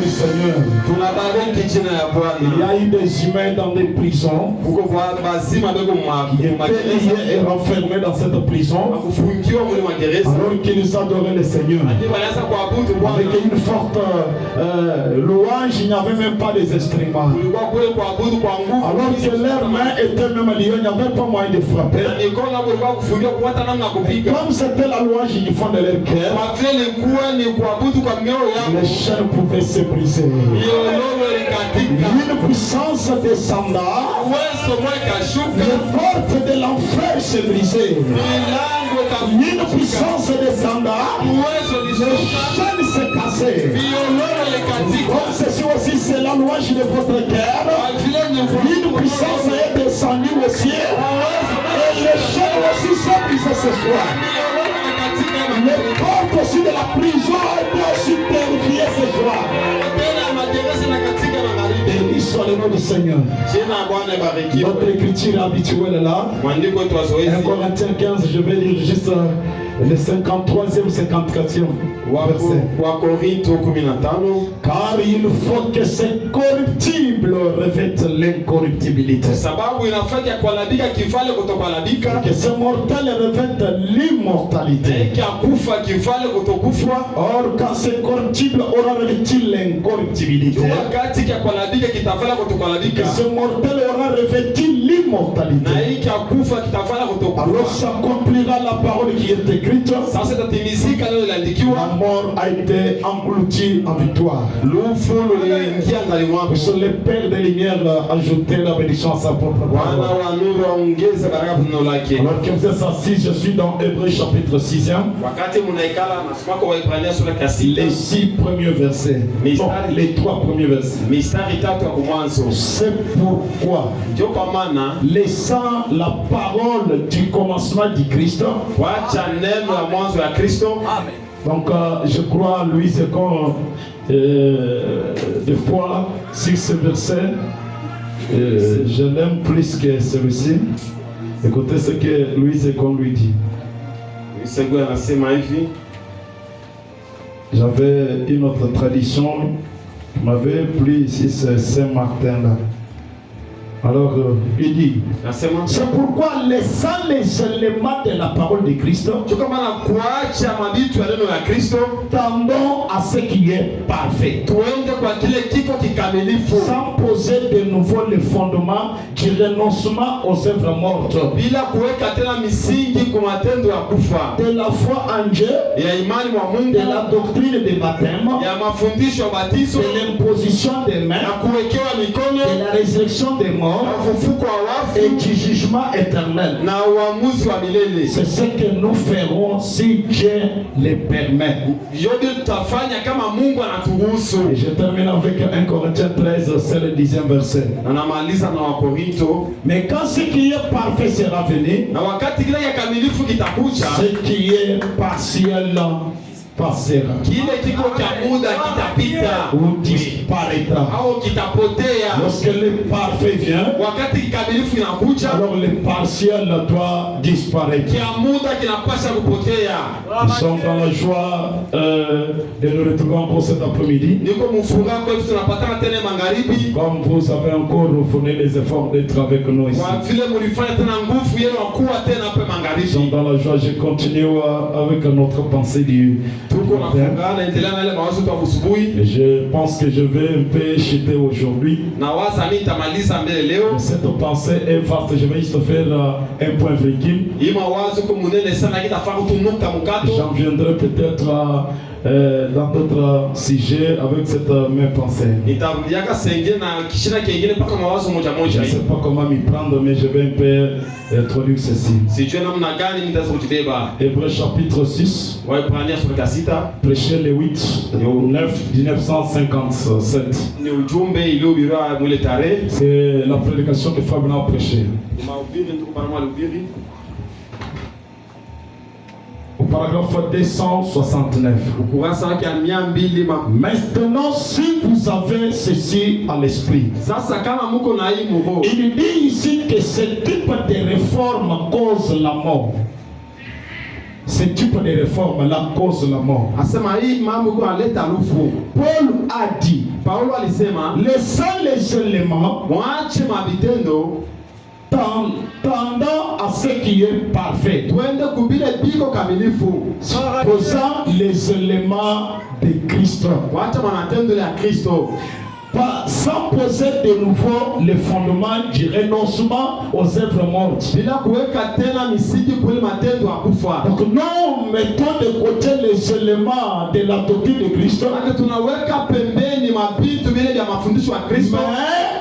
Seigneur. Il y a eu des humains dans des prisons qui étaient liés et renfermés dans cette prison alors qu'ils adoraient le Seigneur. Avec une forte louange, il n'y avait même pas des instruments. Alors que leurs mains étaient même liées, il n'y avait pas moyen de frapper. Comme c'était la louange du fond de leur cœur, les chaînes pouvaient se briser. Une puissance descendant, les portes de l'enfer se brisaient. Une puissance descendant, les chaînes se cassaient. Comme ceci aussi, c'est la louange de votre cœur. Une puissance est descendue au ciel. Et les chaînes aussi sont brisées ce soir. Les portes aussi de la prison étaient aussi terrifiées ce soir. Béni soit le nom du Seigneur. Notre écriture habituelle est là. 1 Corinthiens 15, je vais lire juste le 53e, 54e verset. Car il faut que ce corruptible revête l'incorruptibilité. Que ce mortel revête l'immortalité. Or, quand ce corruptible aura revêtu l'incorruptibilité, que ce mortel aura revêtu l'immortalité, alors s'accomplira la parole qui est écrite. La mort a été engloutie en victoire. Sur les pères des lumières ajouter la bénédiction à sa propre parole. Alors que vous êtes assis, je suis dans Hébreux chapitre 6e. Les 6 premiers versets. Non, les 3 premiers versets. C'est pourquoi, laissant la parole du commencement du Christ. Donc je crois, Louis, c'est comme des fois sur ce verset, je l'aime plus que celui-ci. Écoutez ce que Louis Second lui dit. J'avais une autre tradition qui m'avait plu ici, c'est Saint-Martin là. Alors, il dit, c'est pourquoi laissant les éléments de la parole de Christ, tendons à ce qui est parfait, sans poser de nouveau le fondement du renoncement aux œuvres mortes, de la foi en Dieu, de la doctrine des baptêmes, de l'imposition des mains, de la résurrection des morts, et du jugement éternel. C'est ce que nous ferons si Dieu le permet. Et je termine avec 1 Corinthiens 13, c'est le 10e verset. Mais quand ce qui est parfait sera venu, ce qui est partiel passera ou disparaîtra. Lorsque le parfait vient, alors le partiel doit disparaître. Nous sommes dans la joie de nous retrouver encore cet après-midi. Comme vous avez encore refondé les efforts d'être avec nous ici. Nous sommes dans la joie, je continue avec notre pensée du et je pense que je vais un peu chuter aujourd'hui. Cette pensée est vaste. Je vais juste faire un point virgule. J'en viendrai peut-être dans d'autres sujets avec cette même pensée. Je ne sais pas comment m'y prendre, mais je vais un peu introduire ceci. Hébreux chapitre 6, prêcher le 8 9 1957. C'est la prédication que Fabien a prêchée. Au paragraphe 269. Maintenant, si vous avez ceci à l'esprit, il dit ici que ce type de réforme cause la mort. ce type de réforme la cause la mort. Paul a dit, laissant les éléments tendant à ce qui est parfait, posant les éléments de Christ, sans poser de nouveau les fondements du renoncement aux œuvres mortes. Donc nous mettons de côté les éléments de la doctrine de Christ,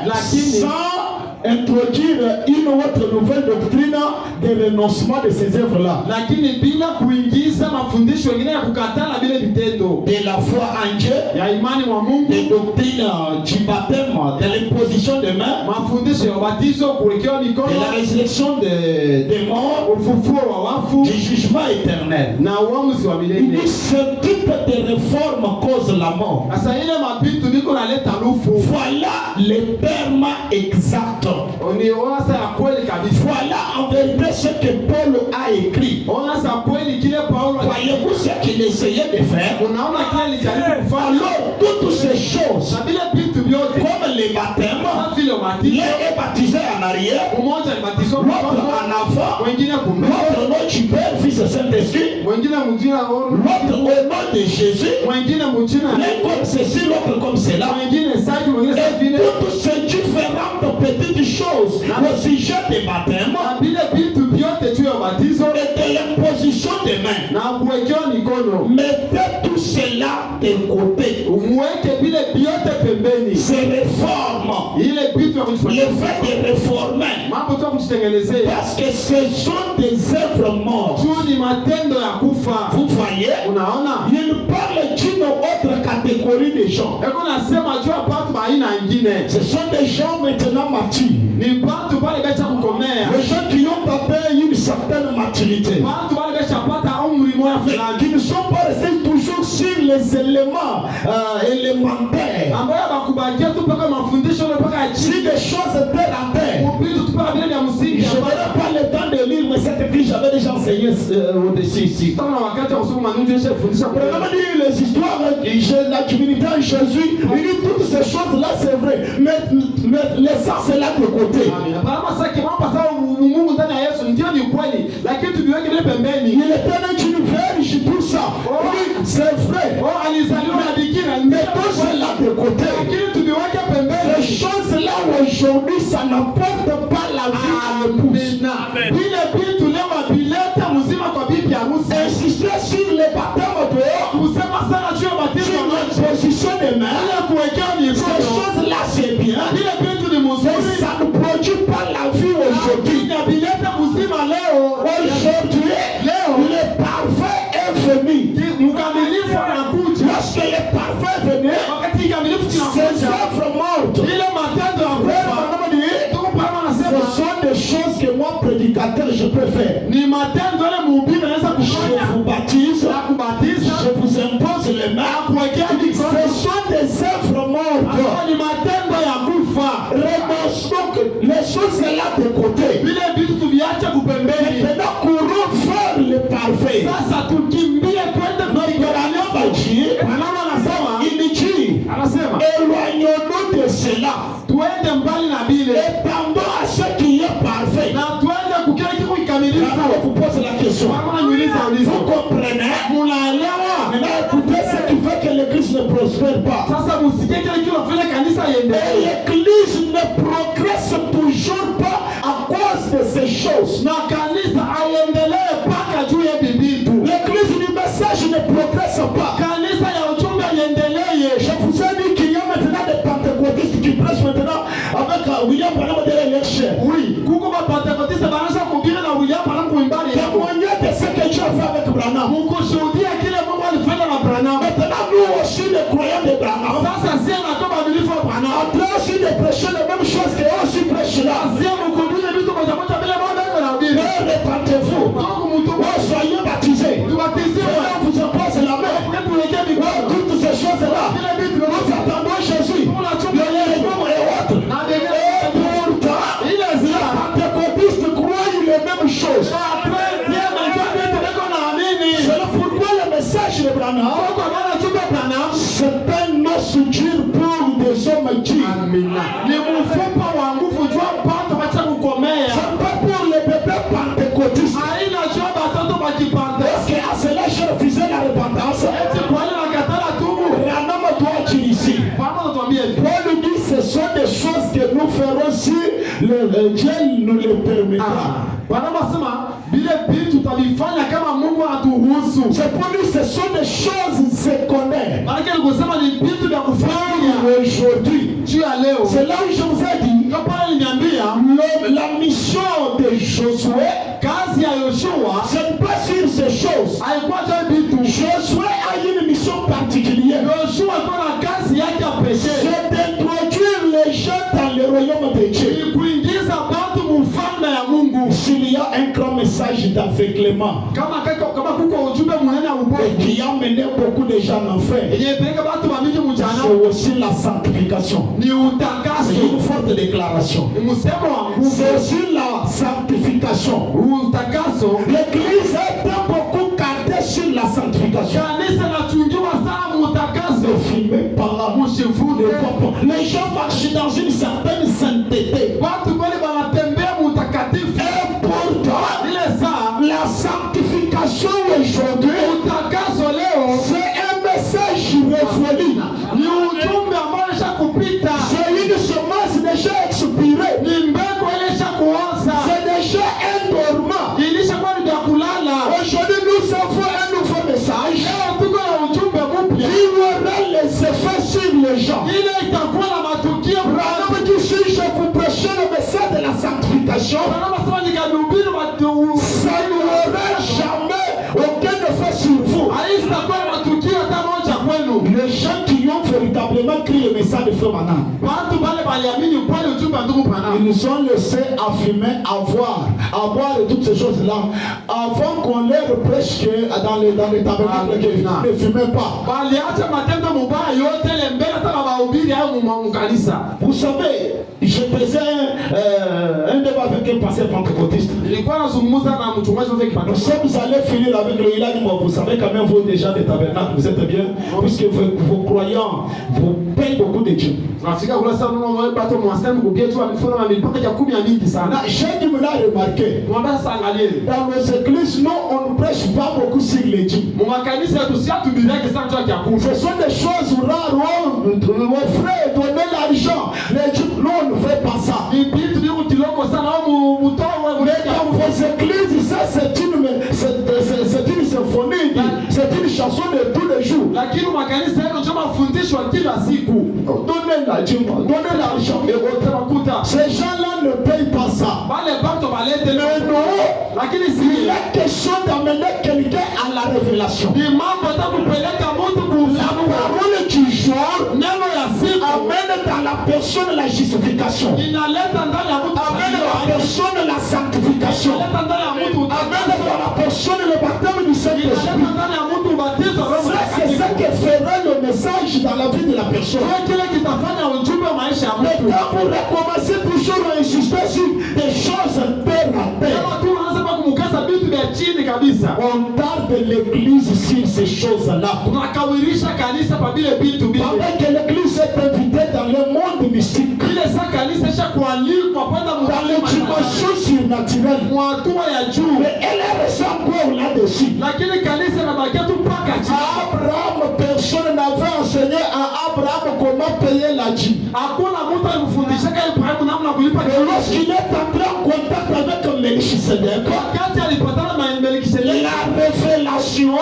mais sans introduire une autre nouvelle doctrine de renoncement de ces œuvres-là. De la foi en Dieu, des doctrines du baptême, de l'imposition des mains, de la résurrection des morts, du jugement éternel. Ce type de réforme cause la mort. Voilà les termes exacts. Voilà en vérité ce que Paul a écrit. Voyez-vous ce qu'il essayait de faire? Alors toutes ces choses, comme les baptêmes, l'un est baptisé en arrière, l'autre en avant, l'autre au nom du Père, Fils et Saint-Esprit, l'autre au nom de Jésus, l'un comme ceci, l'autre comme cela. Et toutes ces différentes petites choses au sujet des baptêmes et de l'imposition des mains, mettez tout cela de côté. Ces réformes, le fait de réformer, parce que ce sont des œuvres mortes. Vous voyez, il parle d'une autre catégorie de gens. Ce sont des gens maintenant matures. Les gens qui ont atteint une certaine maturité, qui ne sont pas restés toujours sur les éléments élémentaires, sur des choses terre à terre. Je n'aurai pas le temps de lire, mais cette écrit, j'avais déjà enseigné au-dessus ici. Premièrement, les histoires de la divinité en Jésus, il dit toutes ces choses-là, c'est vrai, mais l'essence est là de côté. Il est un univers, tout ça. Oui, c'est vrai. Mettons cela de côté. Ces choses-là aujourd'hui, ça n'apporte pas la vie à l'épouse. Insister sur les baptêmes dehors, sur notre position de main, ces choses-là c'est bien, mais ça ne produit pas la vie aujourd'hui. Aujourd'hui, le parfait est venu. Lorsque le parfait est venu, ces œuvres mortes, ce sont des choses que moi, prédicateur, je peux faire. Je vous baptise, je vous impose les mains. Ce sont des œuvres mortes. Renonce donc les choses là de côté. Maintenant, courons vers le parfait. Il dit, éloignons-nous de cela. Étendons à ce qui est parfait. Vous posez la question. Vous comprenez? Maintenant, écoutez ce qui fait que l'église ne prospère pas. Et l'église ne progresse toujours pas à cause de ces choses. L'église du message ne progresse pas. Je vous ai dit qu'il y a maintenant des pentecôtistes qui prêchent maintenant avec William Branham derrière leur chair. Oui. Témoignez de ce que tu as fait avec Branham. Maintenant, nous aussi, les croyants de Branham, après aussi de prêcher les mêmes choses que eux aussi prêchent là. Répentez-vous. Soyez baptisés. Vous impose Branham, c'est un os dur pour des hommes durs. C'est pas pour les bébés pentecôtistes. Est-ce qu'à cela je refusais la repentance? Branham doit dire ici. Paul dit ce sont des choses que nous ferons si le Dieu nous le permettra. C'est pour lui, ce sont des choses secondaires. Aujourd'hui, c'est là où je vous ai dit, la mission de Josué, ce n'est pas sur ces choses. Josué a une mission particulière. C'est d'introduire les gens dans le royaume de Dieu. S'il y a un grand message d'aveuglement et qui a mené beaucoup de gens en enfer, c'est aussi la sanctification. C'est une forte déclaration. C'est aussi la sanctification. L'église est beaucoup gardée sur la sanctification. Ne filmez pas les gens marchent dans une certaine sainteté. La sanctification aujourd'hui, c'est un message révolu. C'est une semence déjà expirée. C'est déjà un dormant. Aujourd'hui, nous avons un nouveau message. Il y aura les effets sur les gens. Si je vous prêche le message de la sanctification, ça n'aura jamais aucun effet sur vous. Les gens qui ont véritablement crié le message de Frère Branham, ils nous ont laissé affirmer, avoir et toutes ces choses-là avant qu'on les reprêche que dans les tabernacles ne fumez pas. Vous savez, je faisais un débat avec un pasteur pentecôtiste. Nous sommes allés finir avec le Ilan. Vous savez quand même, vous déjà des tabernacles, vous êtes bien, puisque vos croyants vous payent beaucoup de Dieu. J'ai dû me remarquer. Dans nos églises, nous, on ne prêche pas beaucoup sur les dîmes. Ce sont des choses rares. Mon frère, donner l'argent. Les dîmes, nous, on ne fait pas ça. Mais dans vos églises, ça, c'est une symphonie. C'est une chanson de tous les jours. Donnez l'argent. Ces gens-là ne payent pas ça. Mais non, il est question d'amener quelqu'un à la révélation. La parole du jour amène dans la personne la justification. Amène la personne la sanctification. Amène dans la personne le baptême du Saint-Esprit. C'est ça qui fera le message dans la vie de la personne. Mais quand vous recommencez toujours à insister sur des choses terre à terre, on tarde l'église sur ces choses-là. Pendant que l'église est invitée dans le monde mystique, dans les dimensions surnaturelles, mais elle ressent quoi là-dessus? Abraham, personne n'avait enseigné à Abraham comment payer la dîme. Et lorsqu'il est entré en contact avec Melchisedec, la révélation a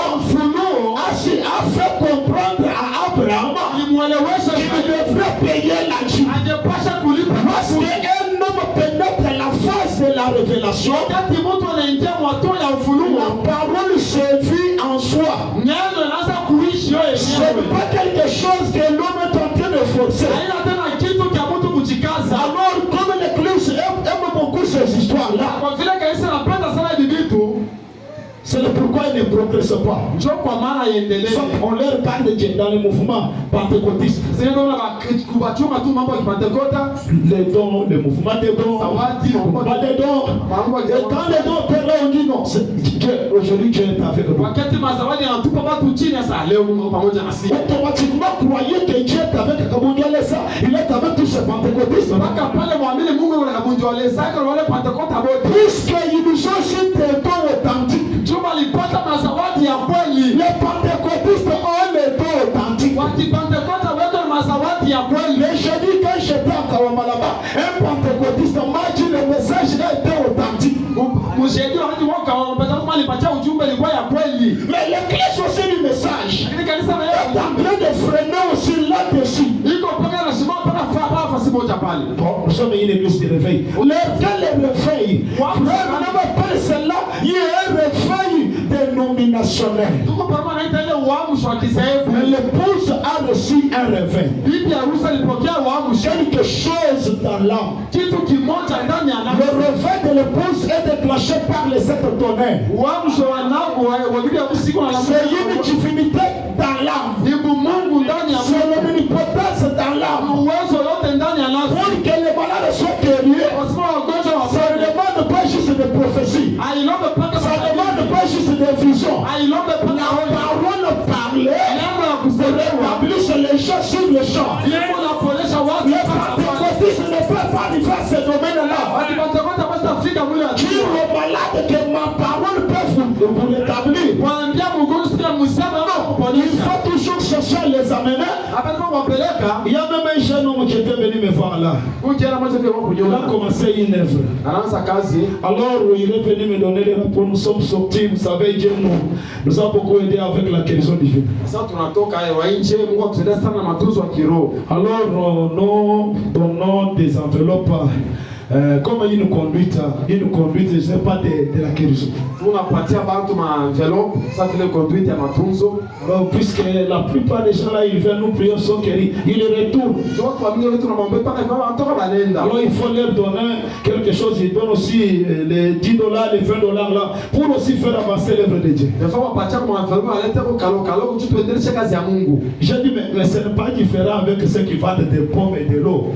fait comprendre à Abraham qu'il devrait payer la dîme. Lorsqu'un homme pénètre la phase de la révélation, la parole se vit en soi. Ce n'est pas quelque chose que l'homme est en train de forcer. Alors, comme l'église aime beaucoup ces histoires-là, c'est pourquoi il ne progresse progresse pas. On les regarde dans le mouvement pentecôtiste. Les dons, le mouvement des dons, pas des dons. Et quand les dons opèrent, on dit non. Aujourd'hui, Dieu est avec nous. Automatiquement, croyez que Dieu est avec ça. Il est avec tous ces pentecôtistes. Puisqu'ils nous ont aussi des dons authentiques. Les pentecôtistes ont les dons authentiques. Mais je dis quand j'étais à Kawamalaba, un pentecôtiste m'a dit le message a été authentique. Mais l'église aussi du message est en train de freiner aussi là-dessus. Bon, nous sommes une église de réveil. Quel est le réveil? On appelle cela, il y a un réveil dénominationnel. L'épouse a reçu un réveil. Quelque chose dans l'âme. Le réveil de l'épouse est déclenché par les sept tonnerres. C'est une divinité dans l'âme. C'est l'omnipotence dans l'âme. Pour que les malades soient guéris, ça ne demande pas juste des prophéties. Ça ne demande pas juste des visions. La parole parlée, rétablisse les gens sur le champ. Les pentecôtistes ne peuvent pas vivre ce domaine-là. Dire aux malades que ma parole peut vous rétablir. Il faut toujours chercher à les amener. Il y a même un jeune homme qui était venu me voir là. Il a commencé une œuvre. Alors il est venu me donner les rapports. Nous sommes sortis. Vous savez, Dieu nous a beaucoup aidé avec la guérison divine. Alors nous donnons des enveloppes. Comme une conduite, je ne sais pas de la guérison. Puisque la plupart des gens là, ils viennent nous prier, sont guéris, ils retournent. Alors il faut leur donner quelque chose, ils donnent aussi les $10, les $20 là, pour aussi faire avancer l'œuvre de Dieu. J'ai dit, mais ce n'est pas différent avec ceux qui vendent des pommes et de l'eau.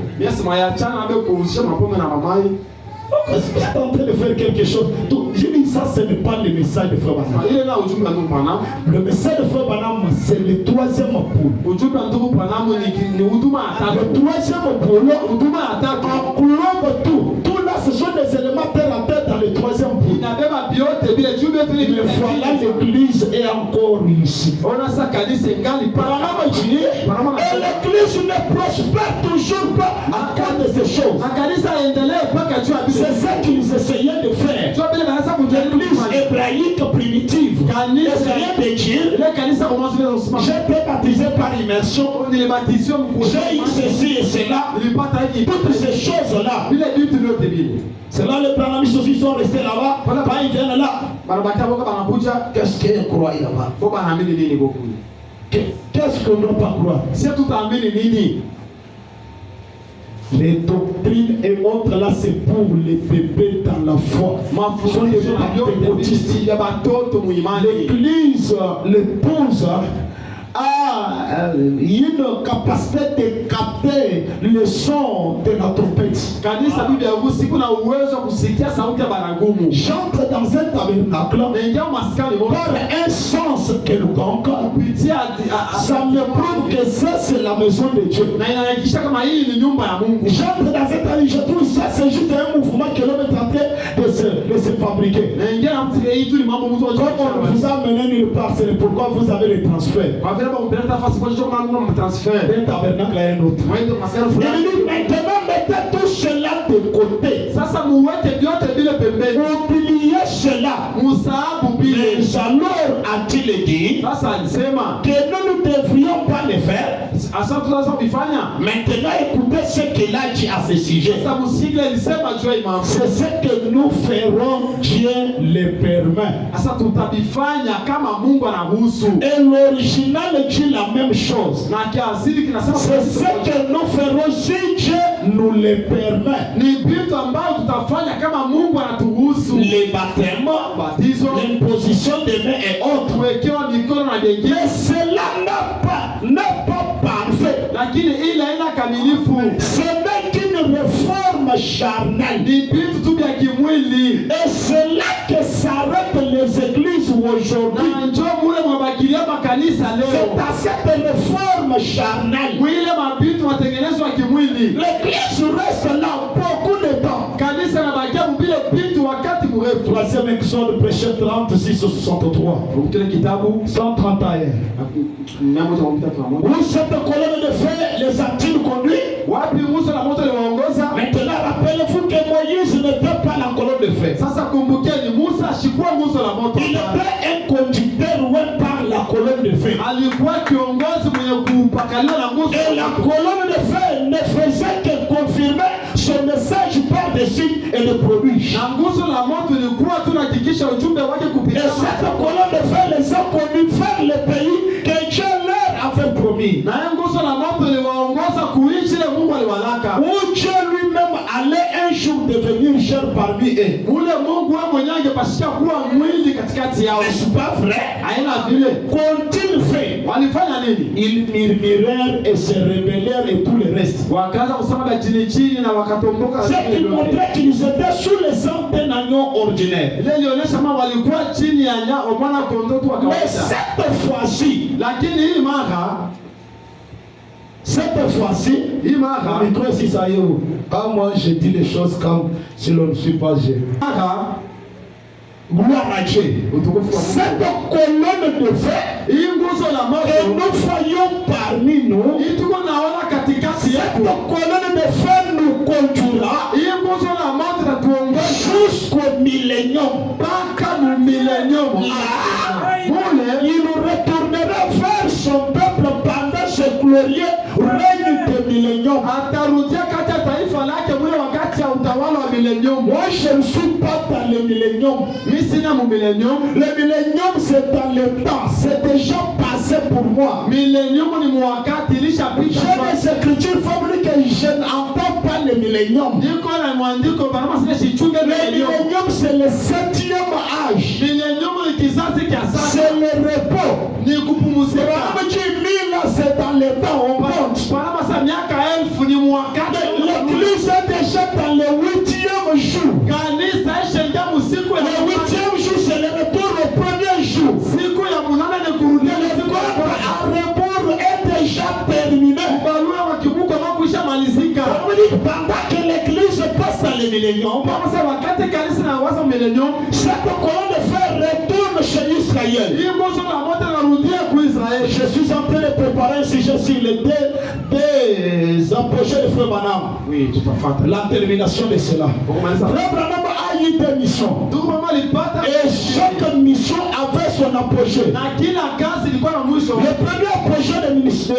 Vous êtes en train de faire quelque chose. Je dis ça, ce n'est pas le message de Frère Branham. Le message de Frère Branham, c'est le troisième poule. Le troisième poule, englobe tout. Tout là, ce sont des éléments terre à terre dans le troisième poule. Mais voilà, l'église est encore ici. Et l'église ne prospère toujours pas à cause de ces choses. C'est ça qu'ils essayaient de faire. L'église hébraïque primitive essayait de dire, j'ai été baptisé par immersion, j'ai eu ceci et cela, toutes ces choses-là. C'est là les branhamistes aussi sont restés là-bas. Quand ils viennent là, qu'est-ce qu'ils croient là-bas? Qu'est-ce qu'on ne doit pas croire? Les doctrines et autres là, c'est pour les bébés dans la foi. L'église, l'épouse a une capacité de capter le son de la trompette. J'entre dans un tabernacle par un sens quelconque. Ça me prouve que ça c'est la maison de Dieu. J'entre dans un tabernacle, je trouve ça c'est juste un mouvement que l'homme est en train de se fabriquer. Comme on vous a mené nulle part, c'est pourquoi vous avez les transferts. D'un tabernacle à un autre. Il dit maintenant mettez tout cela de côté. Oubliez cela. Mais alors a-t-il dit que nous ne devrions pas le faire. Maintenant écoutez ce qu'il a dit à ce sujet. C'est ce que nous ferons, Dieu le permet. Et l'original dit la même chose. C'est ce que nous ferons si Dieu nous le permet. les baptêmes, l'imposition des mains et autres. Mais cela n'est pas parfait. Ce n'est qu'une réforme charnelle. Et c'est là que s'arrêtent les églises aujourd'hui. C'est à cette réforme charnelle. L'église reste là beaucoup de temps. Troisième exode, prêcher 36 au 63. 131. Où cette colonne de feu les a-t-il conduits? Maintenant, rappelez-vous que Moïse n'était pas la colonne de feu. Il était un conducteur par la colonne de feu. Et la colonne de feu ne faisait que confirmer son message par des signes et des prodiges. Et cette colonne de feu les a conduits vers le pays que Dieu leur avait promis. Où Dieu lui-même allait un jour devenir cher parmi eux. N'est-ce pas vrai? Qu'ont-ils fait? Ils murmurèrent et se rébellèrent et tout le reste. C'est qu'ils montraient qu'ils étaient sous les ordres d'un agneau ordinaire. Mais cette fois-ci, moi je dis les choses comme si l'on ne suit pas Dieu. Gloire à Dieu. Cette colonne de feu, et nous voyons parmi nous, cette colonne de feu nous conduira jusqu'au millénium. Il retournera vers son peuple pendant ce glorieux règne de millénium. Moi je ne suis pas dans le millénium. Le millénium c'est dans le temps. C'est déjà passé pour moi. J'ai des écritures fabriquées que je n'entends pas le millénium. Le millénium c'est le 7e âge. C'est le repos. C'est dans le temps on compte. L'église est déjà dans le 8e jour. Le 8e jour c'est le retour au premier jour. Le retour est déjà terminé. Pendant que l'église passe dans le millénium, cette colonne de fer retourne chez Israël. Je suis en train de préparer un sujet sur les deux apogées de Frère Branham. Oui, tout à fait. La termination de cela. Frère Branham a eu des missions. Et chaque mission avait son apogée. Le premier apogée du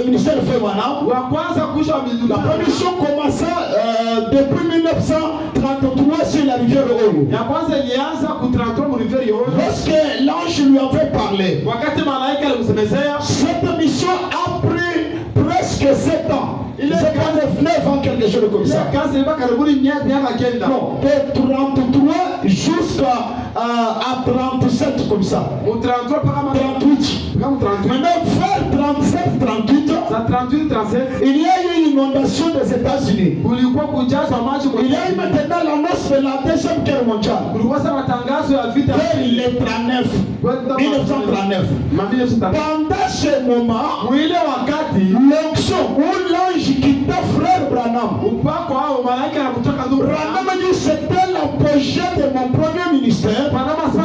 ministère de Frère Branham, la première mission commença depuis 1933 sur la rivière Oyo. Lorsque l'ange lui avait parlé, cette mission a pris presque 7 ans. Il est 9 ans, quelque chose comme ça. Non, de 33 jusqu'à 37 comme ça. 38. Maintenant, vers 37, 38, il y a eu une inondation des États-Unis. Il y a eu maintenant l'annonce de la deuxième guerre mondiale. Vers les 39, 1939. Pendant ce moment, l'onction où l'ange quitta Frère Branham. Branham dit c'était l'apogée de mon premier ministère. Pendant ce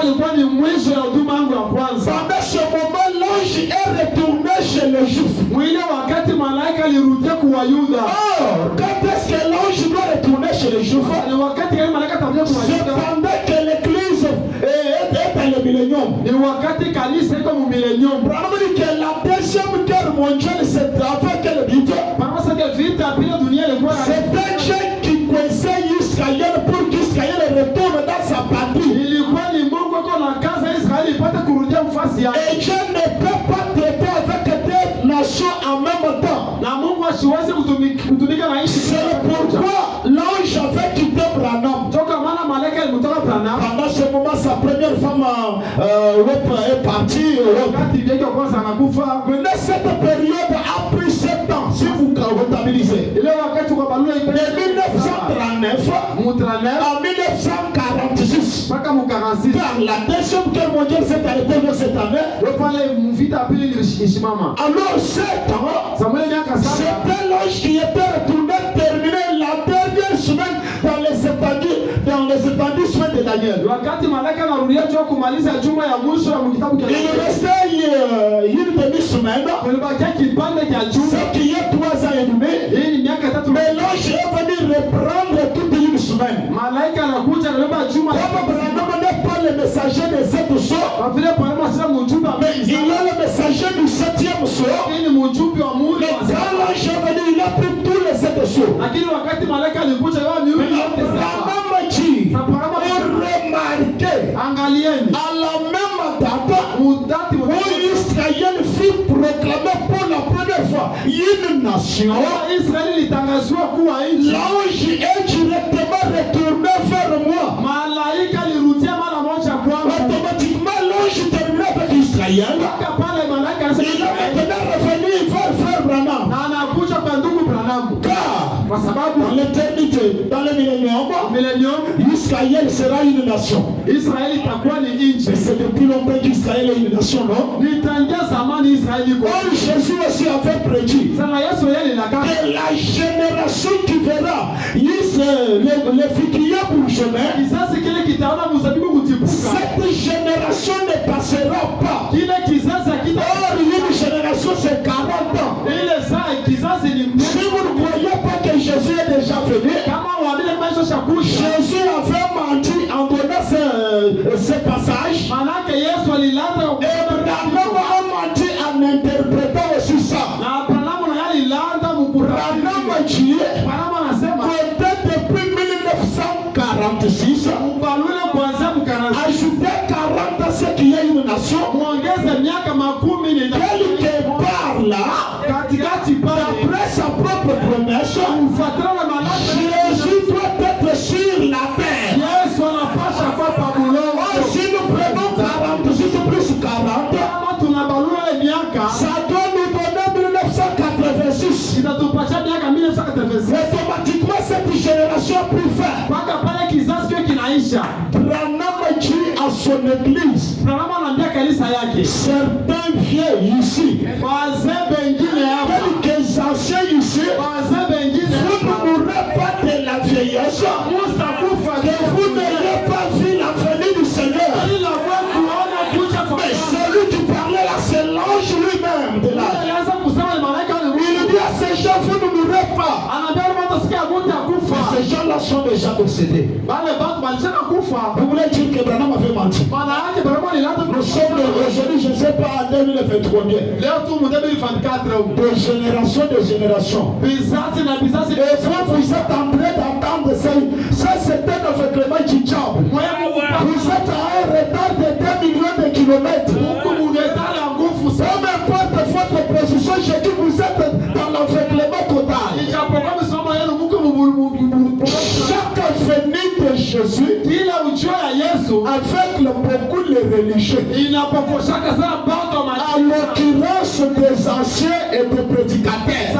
moment, l'ange est retourné chez les Juifs. Quand est-ce que l'ange doit retourner chez les Juifs? C'est pendant que l'église est dans le millénium. Branham dit que la deuxième guerre mondiale c'est avec le but. C'est un Dieu qui conseille Israël pour qu'Israël retourne dans sa patrie. Et Dieu ne peut pas traiter avec des nations en même temps. C'est pourquoi l'ange avait quitté Branham. Pendant ce moment, est parti. Maintenant, cette période a pris 7 ans. Si vous comptabilisez. De 1939 à 1946. Car la deuxième guerre mondiale s'est arrêtée dans cette année. Alors 7 ans, c'était l'âge qui était retourné terminer la dernière semaine dans les 70 semaines de Daniel. Il restait une demi-semaine. Ce qui est 3 ans et demi. Mais l'ange est venu reprendre toute une semaine. Comme n'est pas le messager des 7 sceaux, mais il a le messager du 7e sceau. Mais quand l'ange est venu, il a pris tous les 7 sceaux. Remarquez à la même date où Israël fut proclamé pour la première fois une nation, l'ange est directement retourné vers moi. Automatiquement l'ange terminé avec Israël. Il est maintenant revenu vers Frère Branham. Car dans l'éternité, dans le millénium, Israël sera une nation. Mais c'est depuis longtemps qu'Israël est une nation, non? Jésus aussi avait prédit que la génération qui verra les figuiers bourgeonnés, cette génération ne passera pas. Or, une génération c'est 40 ans. Si vous ne croyez pas que Jésus est déjà venu, Jésus avait menti en donnant ce passage. Et Branham a menti en interprétant aussi ça. Branham a dit depuis 1946, ajouter 40 à ce qui est une nation, quelque part là, d'après sa propre promesse, Jésus doit être sur la terre. Si nous prenons 46 plus 40, ça doit nous donner 1986. Automatiquement, cette génération a pris fin. Branham dit à son église, certains vieux ici, quelques anciens ici, vous ne mourrez pas de la vieillesse, que vous n'ayez pas vu la venue du Seigneur. Mais celui qui parlait là, c'est l'ange lui-même de là. Il dit à ces gens, vous ne mourrez pas. Ces gens-là sont déjà décédés. Vous voulez dire que Branham avait menti? Nous sommes aujourd'hui, je ne sais pas, en 2023 bien. De génération de génération. Et vous êtes en train d'entendre ça. Ça, c'est un aveuglement du diable. Vous êtes à un retard de 2 millions de kilomètres. Peu importe votre position, je dis vous êtes dans l'aveuglement total. Chaque venue de Jésus, avec beaucoup de religieux, en l'occurrence des anciens et des prédicateurs,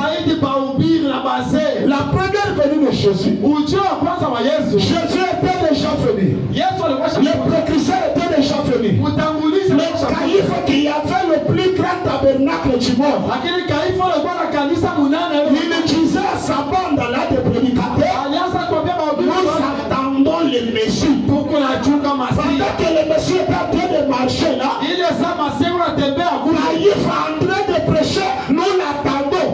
la première venue de Jésus, Jésus était déjà venu. Le précurseur était déjà venu. Le calife qui avait le plus grand tabernacle du monde, il disait à sa bande là de prédicateurs, nous attendons le Messie. Pendant que le Messie est en train de marcher là, Caïphe est en train de prêcher, nous l'attendons.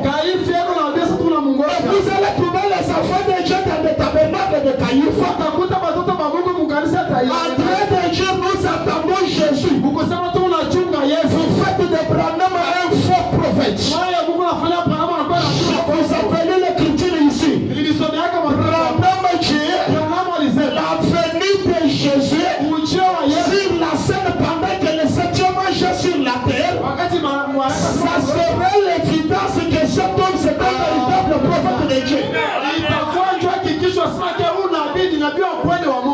Vous allez trouver les enfants de Dieu dans le tabernacle de Caïphe, en train de dire nous attendons Jésus. Vous faites de Branham un faux prophète. Vous appelez l'écriture ici. Branham dit la venue de Jésus sur la scène pendant que le 7e ange est sur la terre. Ça serait l'évidence que cet homme c'est un véritable prophète de Dieu.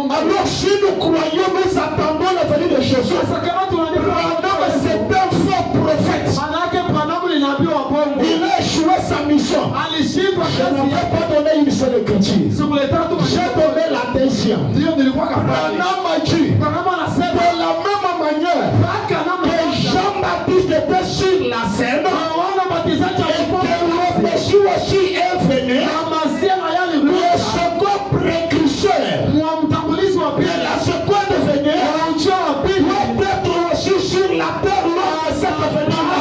Alors si nous croyons, nous attendons la venue de Jésus. Il a échoué sa mission. Je ne vais pas donner une seule écriture. J'ai donné la deuxième. Branham a dit, de la même manière que Jean-Baptiste était sur la scène, et que le Messie aussi est venu, le second précurseur de la seconde venue doit être aussi sur la terre lors de cette venue-là.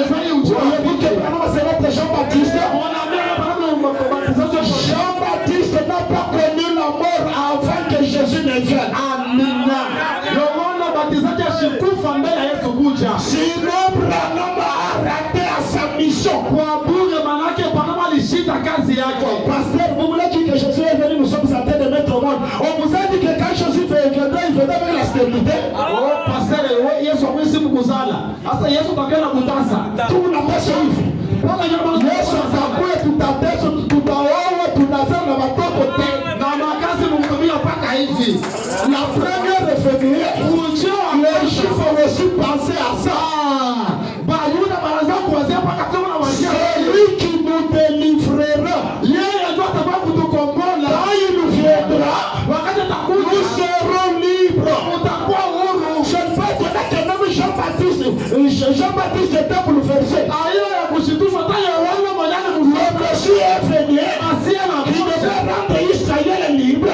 Voyez-vous que Branham c'est notre Jean-Baptiste. Jean-Baptiste n'a pas connu la mort avant que Jésus ne vienne. Sinon Branham a raté à sa mission. Pasteur, vous voulez dire que Jésus est venu, nous sommes en train de mettre au monde. On vous a dit que quand Jésus viendra, il viendra avec la stérilité. Oh, pasteur, tout n'a pas suivi. Yesu atakuwa tutaoa tunazaa na watoto tena na makazi mhudumia mpaka hivi. La première référée, les Juifs ont aussi pensé à ça. Celui qui nous délivrera, quand il nous viendra, nous serons libres. Je ne peux pas dire que même Jean-Baptiste était bouleversé. Le Messie est venu, il devait rendre Israël libre.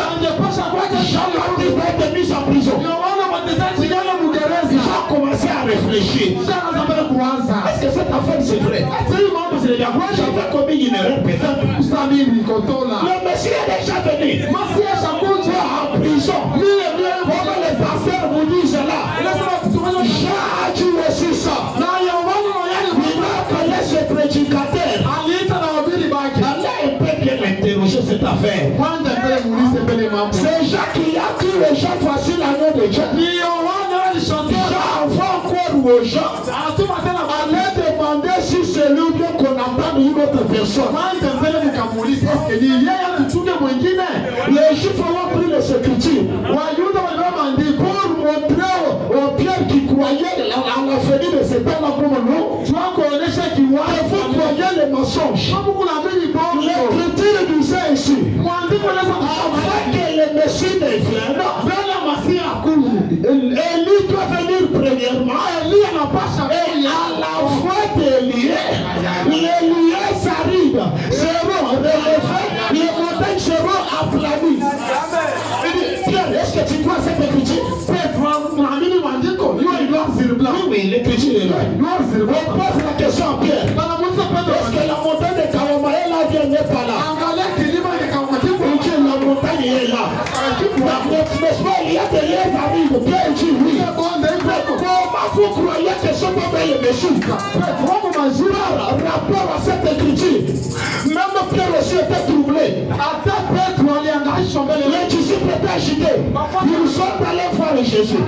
Jean-Baptiste a été mis en prison. Il a commencé à réfléchir. Est-ce que cette affaire c'est vrai? J'avais commis une erreur peut-être. Le Messie est déjà venu. En prison. Comme les pasteurs vous disent là. J'ai dit aussi ça. Il a appelé ce prédicateur. Allez un peu bien interroger cette affaire. C'est Jacques qui a dit aux gens voici l'agneau de Dieu. J'envoie encore aux gens. Allez demander si c'est lui bien qu'on entende une autre personne. Les Juifs ont pris les Écritures pour montrer aux Pierre qui croyaient à la venue de cet homme comme nous. Que vous croyez les mensonges. L'Écriture disait ici, afin que le Messie ne vienne, Élie doit venir premièrement. Et à la voix d'Élie, les liens arrivent, seront relevés, les montagnes seront aplanies. Pierre, est-ce que tu crois cette écriture? Oui, l'écriture est là. On pose la question à Pierre. Est-ce que la montagne de Kawamaël n'est pas là? La montagne est là. N'est-ce pas, il y a des liens arrivent. Pierre dit oui. Comment vous croyez que ce moment est le Messie? Par rapport à cette écriture, même Pierre aussi était troublé. Les disciples étaient agités. Ils sont allés voir Jésus.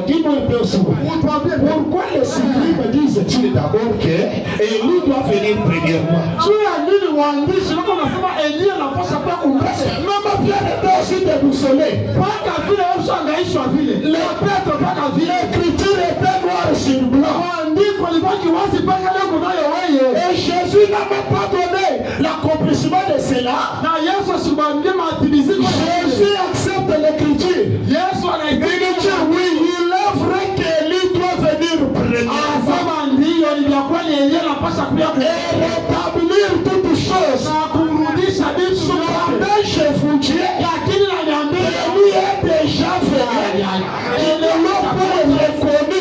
Dis-moi un peu aussi. Pourquoi les scribes disent-ils d'abord que Élie doit venir premièrement? Même Pierre était aussi déboussolé. L'écriture était noire sur blanc. Et Jésus n'a même pas donné l'accomplissement de cela. Jésus accepte l'écriture. Il dit oui, il est vrai qu'Élie doit venir premièrement. Et rétablir toutes choses. Je vous dis, Élie est déjà venu. Il est là pour être reconnu.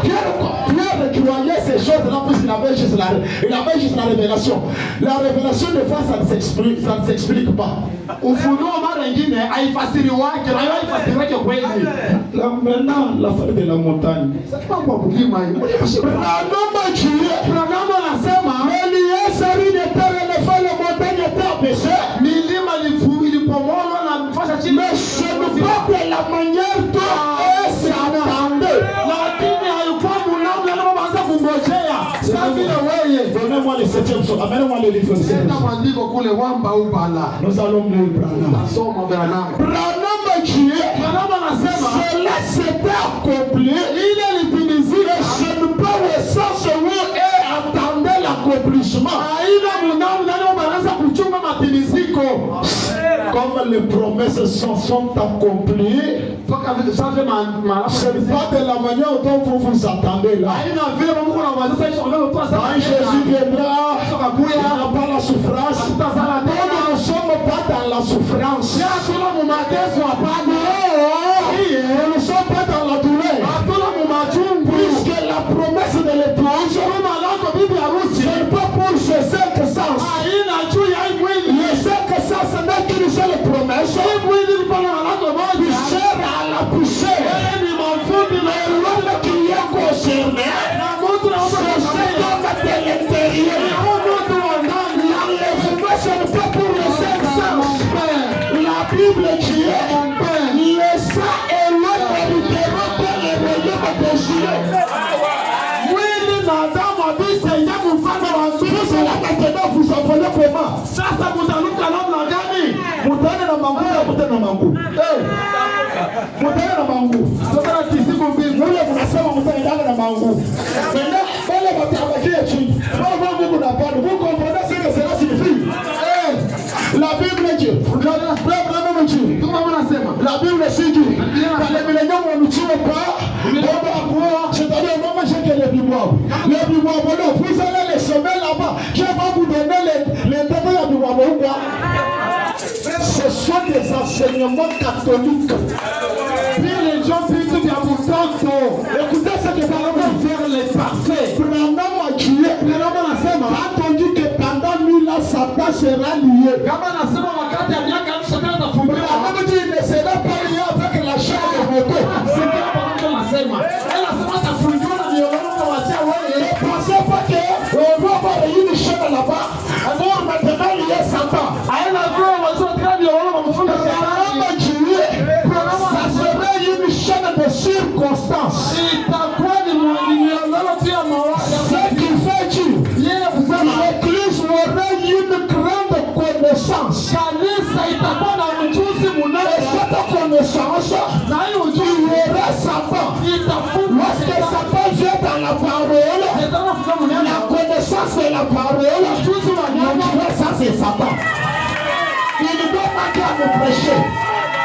Pierre qui voyait ces choses-là, puisqu'il avait juste la révélation. La révélation de foi, ça ne s'explique pas. Là, maintenant, l'affaire de la montagne. Mais ce n'est pas de la manière dont elle s'attendait. Donnez-moi le 7e son. Amenez-moi le livre de 7e Nous allons lire Branham. Branham dit, cela s'était accompli. Ce accomplissement. Comme les promesses sont accomplies, c'est pas de la manière dont vous vous attendez là. Quand Jésus viendra, il n'y a pas la souffrance. Nous ne sommes pas dans la souffrance. Nous ne sommes pas dans la douleur. Puisque la promesse de l'épouse, ce n'est pas pour ces 5 sens. Les 5 sens n'est qu'une seule promesse. Tu sers à la poussée. Mais l'homme qui est concerné, c'est l'homme de l'intérieur. L'enlèvement, ce n'est pas pour les 5 sens. La Bible qui est le sang et l'eau n'hériteront pas les royaumes des cieux. Vous appelez comment? Ça vous allume quand l'homme l'a gagné. Vous donnez la mangou, vous donnez la mangou. Vous donnez la mangou. Vous donnez la tisi, vous donnez la mangou. Maintenant, vous comprenez ce que cela signifie? La Bible dit, la Bible dit, quand les millénaires ne tuent pas, c'est-à-dire, moi, j'ai que les bibois. Les bibois, vous allez les semer là-bas. Je vais vous donner les détails à bibois. Ce sont des enseignements catholiques. Puis les gens disent qu'il y a pourtant écoutez ce que Branham va faire les parfaits. Branham a tué. Quand on dit que pendant 1000 ans, Satan sera lié. Branham dit qu'il ne sera pas lié avec la chair de moto. Ne pensez pas qu'on va avoir une chaîne là-bas. Alors maintenant, il y a Satan. Ça serait une chaîne de circonstances. Ce qui fait que l'Église aurait une grande connaissance. Et cette connaissance, il y aurait Satan. Lorsque Satan vient dans la parole, la connaissance de la parole, ça c'est Satan. Il ne doit pas qu'à nous prêcher.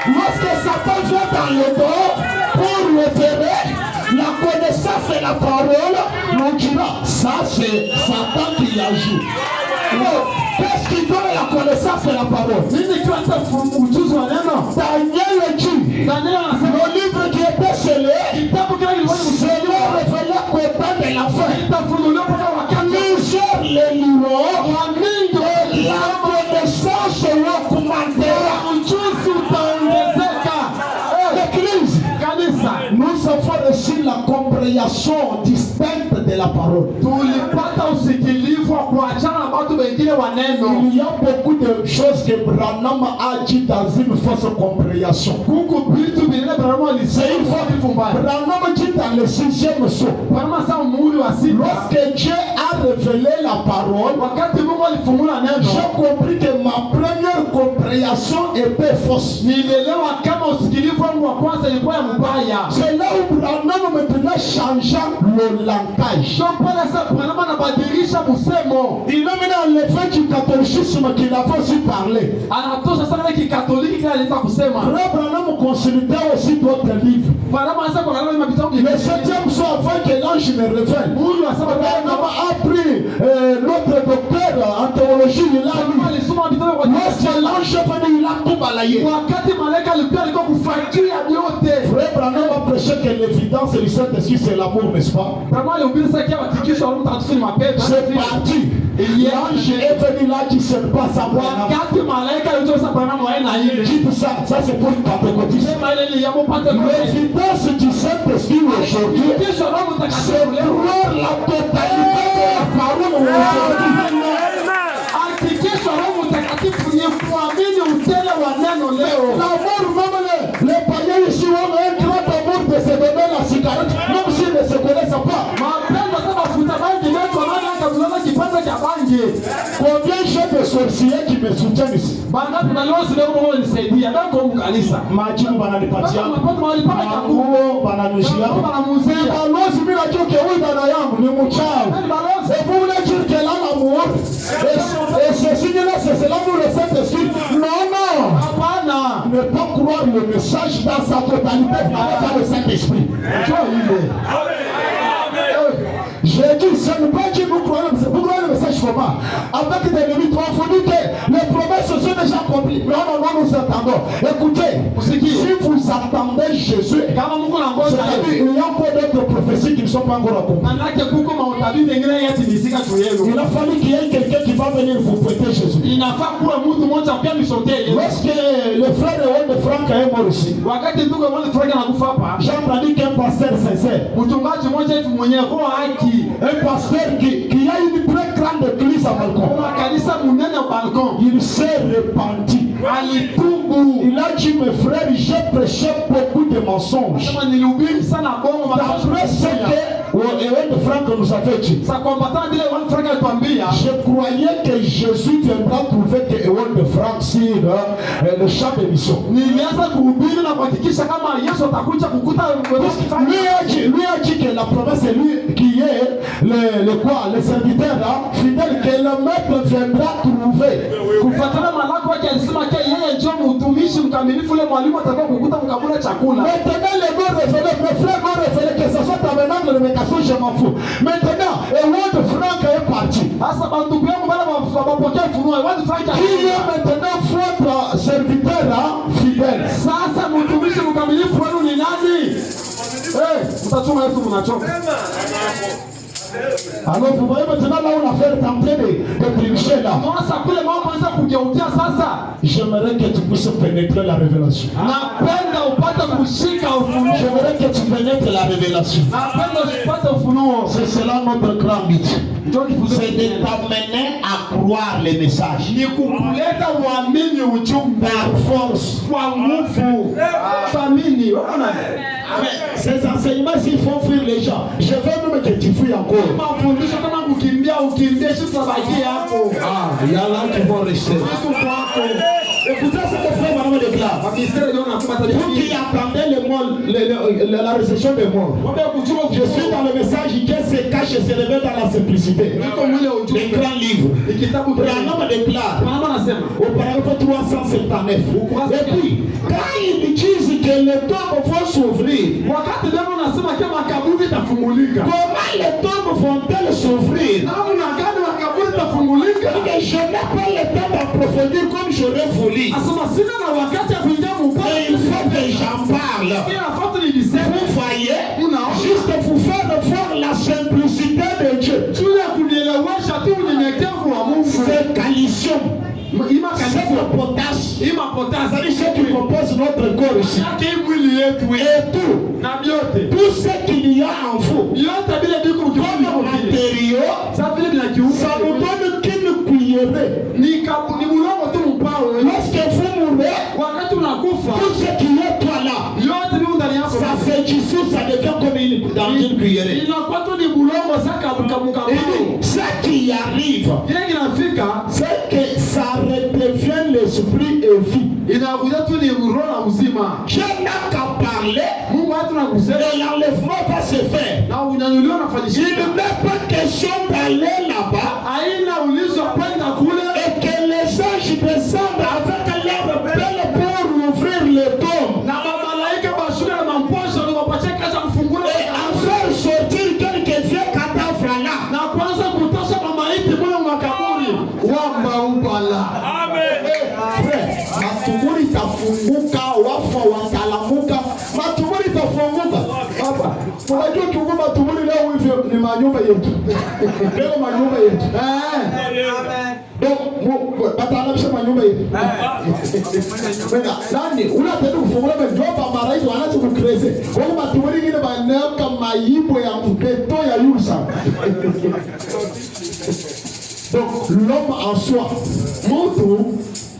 Lorsque Satan vient dans le dos pour l'opérer, la connaissance de la parole, on dira, ça c'est Satan qui agit. Qu'est-ce qui donne la connaissance de la parole? Daniel dit, le livre qui était scellé, c'est lui révélé qu'au temps de la fin, plusieurs les liront, et la connaissance augmentera. L'Église, nous avons reçu la compréhension distincte de la parole. Il y a beaucoup de choses que Branham a dit dans une fausse compréhension. C'est une fois Branham dit dans le 6e saut. Lorsque Dieu a révélé la parole, j'ai compris que ma première compréhension était fausse. C'est là où Branham maintenant changea le langage. Il a mené à l'effet du catholicisme qu'il avait aussi parlé. Frère Branham consultait aussi d'autres livres. Le 7e soir avant que l'ange ne révèle, Branham a pris notre docteur en théologie, il a lu. Lorsque l'ange est venu, il a tout balayé. Frère Branham a prêché que l'évidence du Saint-Esprit c'est l'amour, n'est-ce pas? C'est parti. L'ange est venu là qui se passe à moi. Dites ça, ça c'est pour le pentecôtiste. L'évidence du Saint-Esprit aujourd'hui, c'est croire la totalité de la parole aujourd'hui. L'amour, même les païens ici ont un grand amour de se donner la cigarette, même s'ils ne se connaissent pas. Combien j'ai de sorciers qui me soutiennent ici? Majibu bananipatia manguo bananishia balozi bila choke huyu dada yangu ni mchao. Vous voulez dire qu'elle a l'amour? J'ai dit, ça ne veut pas dire vous croyez le message comment. Avec des limites, on vous dit que les promesses sont déjà accomplies. Mais non, nous attendons. Écoutez, si vous attendez Jésus, c'est-à-dire il y a encore d'autres prophéties qui ne sont pas encore accomplies. Il a fallu qu'il y ait quelqu'un qui va venir vous prêter Jésus. Lorsque le frère de Franck est mort ici, j'ai entendu qu'un pasteur sincère, un pasteur qui a une très grande église à balcon, il s'est repenti. Il a dit, mes frères, j'ai prêché beaucoup de mensonges. D'après ce que Ewen Franck nous avait dit, je croyais que Jésus viendra trouver que Ewen Franck sur le champ de mission. Lui a dit que la promesse est lui qui est le serviteur fidèle que le maître viendra trouver. Maintenant les mots révélés, mes frères m'ont révélé que ce soit maintenant de l'évocation, je m'en fous. Maintenant, Ewen Franck est parti. Qui est maintenant votre serviteur fidèle? Alors vous voyez maintenant là où l'affaire est en train de tricher là. J'aimerais que tu puisses pénétrer la révélation. J'aimerais que tu pénètres la révélation. C'est cela notre grand but. C'est de t'amener à croire les messages. Par force. Ces enseignements, s'ils font fuir les gens, je veux même que tu fuis encore. Il y a là qui vont rester. Écoutez ce que frère Maman déclare. Vous qui attendez la réception des morts. Je suis dans le message qui se cache et se révèle dans la simplicité. Les grands livres. Maman déclare au paragraphe 379. Et puis, quand ils disent que les tombes vont s'ouvrir, comment les tombes vont-elles s'ouvrir? Je n'ai pas le temps d'approfondir comme j'aurais voulu. Et il faut que j'en parle. Vous voyez, juste pour faire voir la simplicité de Dieu. C'est calcium. C'est le potasse. C'est ce qui compose notre corps ici. Et tout. Tout ce qu'il y a en vous. Comme matériaux, ça nous donne qu'une cuillerée. Lorsque vous mourrez, tout ce qui est toi là, ça fait du sous, ça devient comme dans une cuillerée. Ce qui arrive, c'est que ça redevient l'esprit et vie. Je n'ai qu'à parler et l'enlèvement va se faire. Il n'est pas question d'aller là-bas et que les anges descendent avec leur belle pour ouvrir les tombes et en faire sortir quelques vieux cadavres là. Matumuri tafunguka, wafa watalamuka, matumuri tafunguka. Hapa, unajua kiungo matumuri leo hivyo ni manyumba yetu. Leo manyumba yetu. Donc, batanabisha manyumba yetu. Nani, unataka kufungua mjomba mara hizo anaanza kukreze. Kwa hiyo matumuri ngine banaweka maibo ya mbeto ya yusa. Donc, l'homme en soi,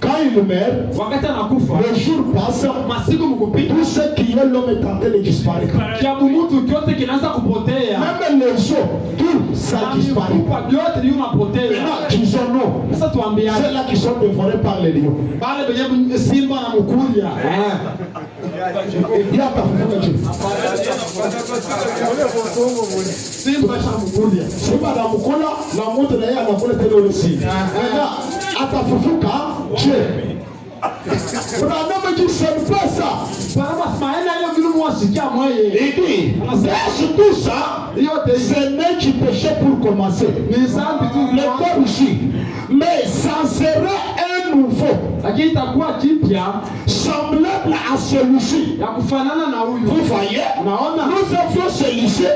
quand il meurt, le jour passe, tout ce qui est l'homme est en train de disparaître. Même les eaux, tout ça disparaît. Qu'ils ont ceux-là qui sont dévorés par les lions. Simba na mkola na moto na yeye anakula tena ule simba. Atafufuka je. Kuna namba jinsi mpesa. Il dit, laisse tout ça, ce n'est que péché pour commencer. Le corps aussi. Mais ça sera un nouveau. Semblable à celui-ci. Vous voyez, nous avions celui-ci.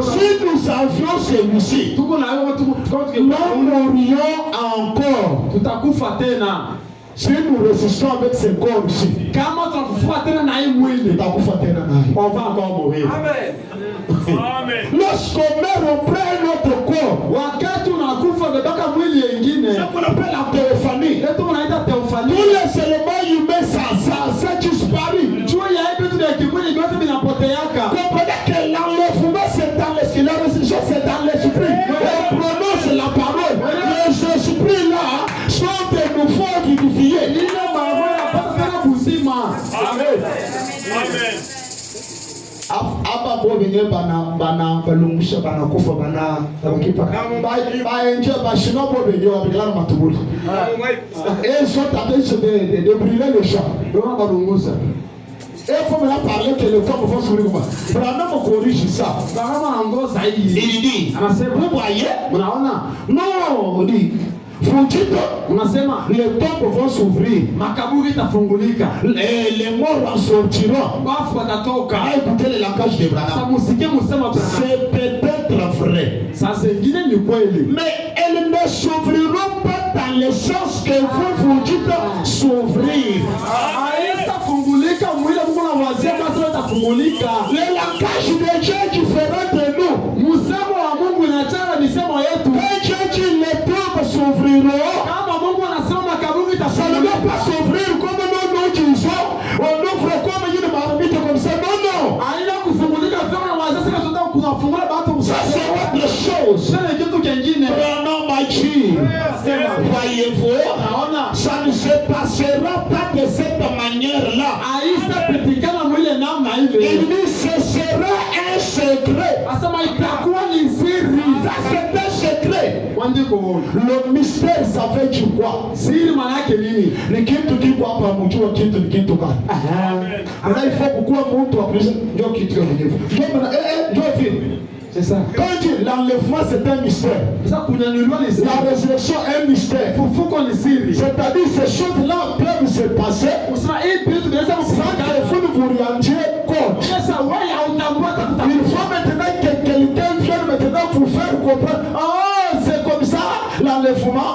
Si nous avions celui-ci, nous mourrions encore. Si nous résistons avec ce corps ici, on va encore mourir. Amen. Lorsqu'on meurt, on prend notre corps. C'est ce qu'on appelle la théophanie. Tous les éléments humains, ça disparaît. Comprenez que l'enlèvement, c'est dans l'esprit. La résurrection, c'est dans l'esprit. On prononce la parole. Les esprits là sont de nouveau vivifiés. Amen. Amen. Aba bobenye bana balungusha bana kufa bana bakipa ba enje ba shino bobenye wabigala matubuli et sont en train de brûler le champ donc balungusa et faut me parler que le corps va s'ouvrir comme ça vraiment corrige ça il dit vous voyez non on dit les tombes vont s'ouvrir, les morts en sortiront. Écoutez le langage de Branham. C'est peut-être vrai, mais elles ne s'ouvriront pas dans le sens que vous dites s'ouvrir. Le langage de Dieu est différent de nous. Les tombes s'ouvriront. Ça ne va pas s'ouvrir comme nous disons. On ouvre comme une marmite comme ça. Non, non. Ça c'est autre chose. Prenons ma Dieu. Voyez-vous, ça ne se passera pas de cette manière-là. Il dit ce sera un secret. Ça c'est un secret. Le mystère, ça veut dire quoi? Le kitu kiko hapa mjua kitu ni kitu gani? Ana ifo kukua mtu wa Kristo ndio kitu kingine. Ndio vile. C'est ça. Quand Dieu l'enlèvement c'est un mystère. La résurrection est un mystère. C'est-à-dire ces choses-là peuvent se passer sans que vous ne vous rendiez compte. Il faut maintenant que quelqu'un vienne maintenant vous faire comprendre. Ah, c'est comme ça l'enlèvement.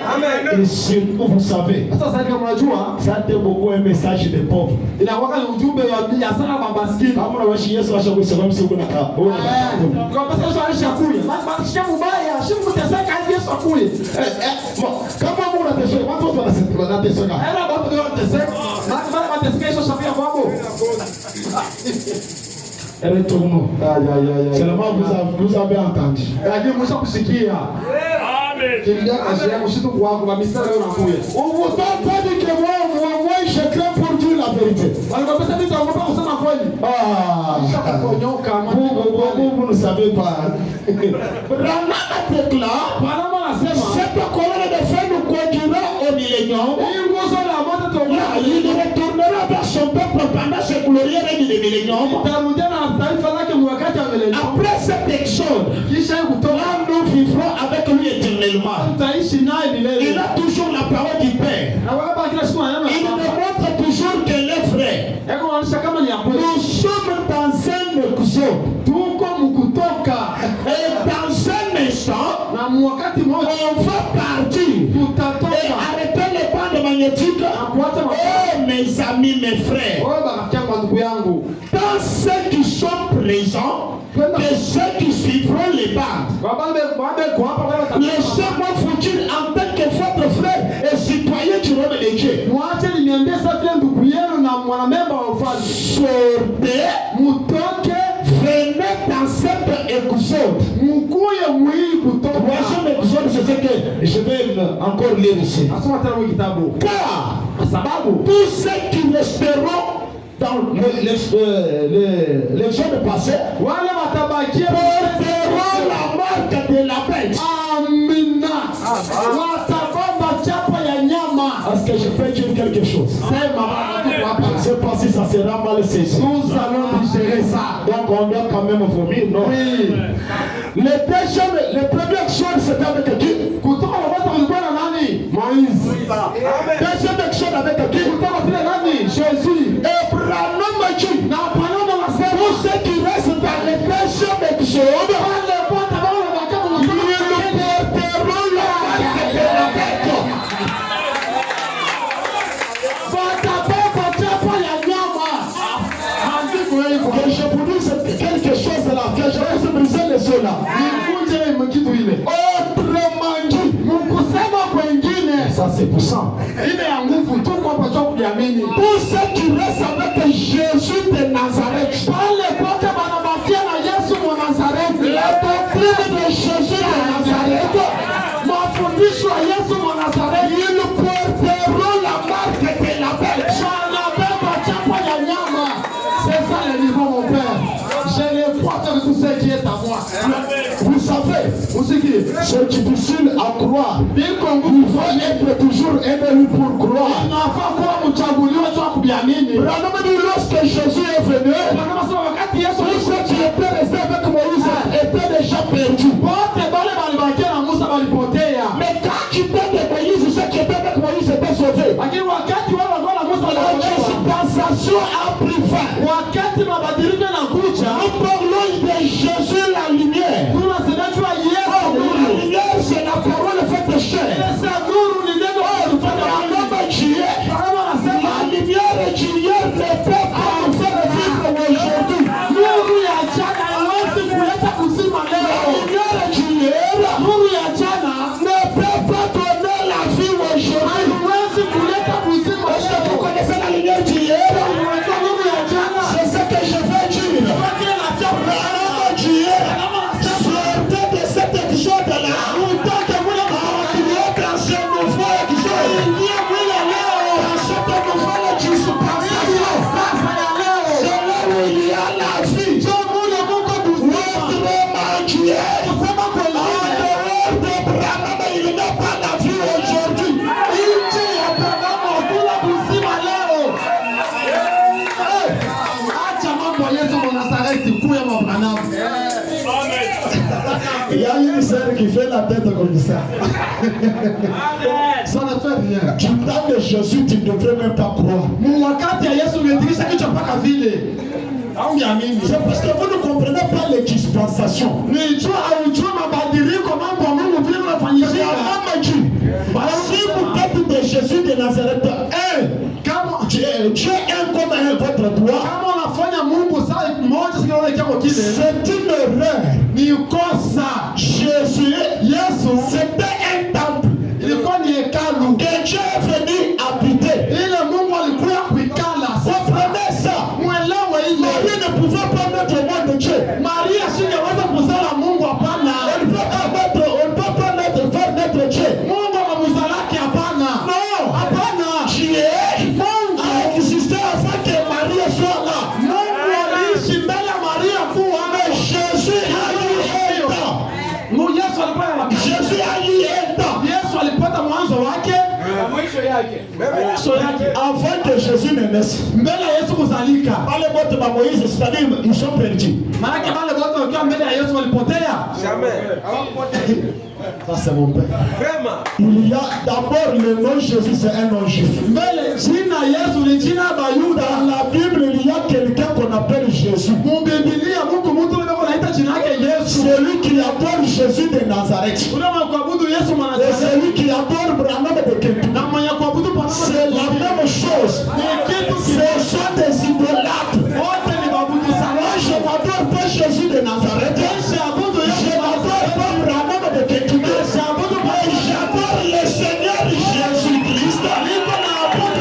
Amen. Et surtout, vous savez, ça a beaucoup un message de pauvre. Retournons. Seulement vous avez entendu. On vous a pas dit que moi je crains pour Dieu la vérité. Vous ne savez pas. Cette colonne de feu nous conduira au millénium. Il retournera vers son peuple pendant ce glorieux règne de millénium. Après cette exode, là nous vivrons avec lui éternellement. Il a toujours la parole du Père. Il nous montre toujours qu'elle est vraie. Nous sommes dans un exode. Et dans un instant, on va partir et arrêter les bandes magnétiques. Oh mes amis, mes frères, dans ceux qui sont présents et ceux qui suivront les bandes, laissez-moi vous dire en tant que votre frère et citoyen du royaume de Dieu, sortez, venez dans cette exode. Troisième exode, c'est ce que je vais encore lire ici. Car tous ceux qui resteront dans l'exode passé porteront la marque de la bête. Amen. quelque chose. C'est pas si ça sera mal saisi. Nous allons digérer ça. Donc on doit quand même vomir, non? Oui. Les premières choses, c'était avec qui? Moïse. Deuxième action avec qui? Jésus. Pour ceux qui restent dans les deuxième action, que je vous dise quelque chose là, que je vais briser les eaux là. Autrement dit, ça c'est puissant. Pour ceux qui restent avec Jésus de Nazareth, la doctrine de Jésus de Nazareth, ils porteront la marque de la bête. C'est ça le niveau, mon père. Je les porte avec tout ce qui est à moi. Vous savez, c'est difficile à croire. Il faut être toujours aimé pour croire. Lorsque Jésus est venu, tous ceux qui étaient restés avec Moïse étaient déjà perdus. Mais quand tu parles de Moïse, ceux qui étaient avec Moïse étaient sauvés. La dispensation a pris fin. Nous parlons de Jésus la lumière. La lumière, c'est la parole faite de chair. La lumière est Dieu ne peut pas nous faire vivre aujourd'hui. La lumière est Dieu ne peut pas donner la vie aujourd'hui. Est-ce que vous connaissez la lumière Dieu? C'est ce que je veux dire. Dieu sortez de cet épisode-là. Il y a une sœur qui fait la tête comme ça. Ça ne fait rien. Du temps de Jésus, tu ne devrais même pas croire. C'est parce que vous ne comprenez pas les dispensations. Si vous êtes de Jésus de Nazareth, Dieu est un comme un votre toi. C'est une erreur. Jésus, c'était un temple que Dieu est venu habiter. Comprenez ça. Marie ne pouvait pas mettre au monde de Dieu. On ne peut pas faire naître Dieu. Non. Dieu a existé afin que Marie soit là. Mais Jésus a eu un temps. Jésus a eu un temps. Avant que Jésus ne naisse, Moïse, c'est-à-dire ils sont perdus. Jamais. Ça c'est mon père. Il y a d'abord le nom Jésus, c'est un nom juif. Dans la Bible, il y a quelqu'un qu'on appelle Jésus. Celui qui adore Jésus de Nazareth. Et celui qui adore Branham de Kentucky. C'est la même chose. Ce sont des idolâtres. Moi, je n'adore pas Jésus de Nazareth. Je n'adore pas Branham de Kentucky. Mais j'adore le Seigneur Jésus-Christ. La parole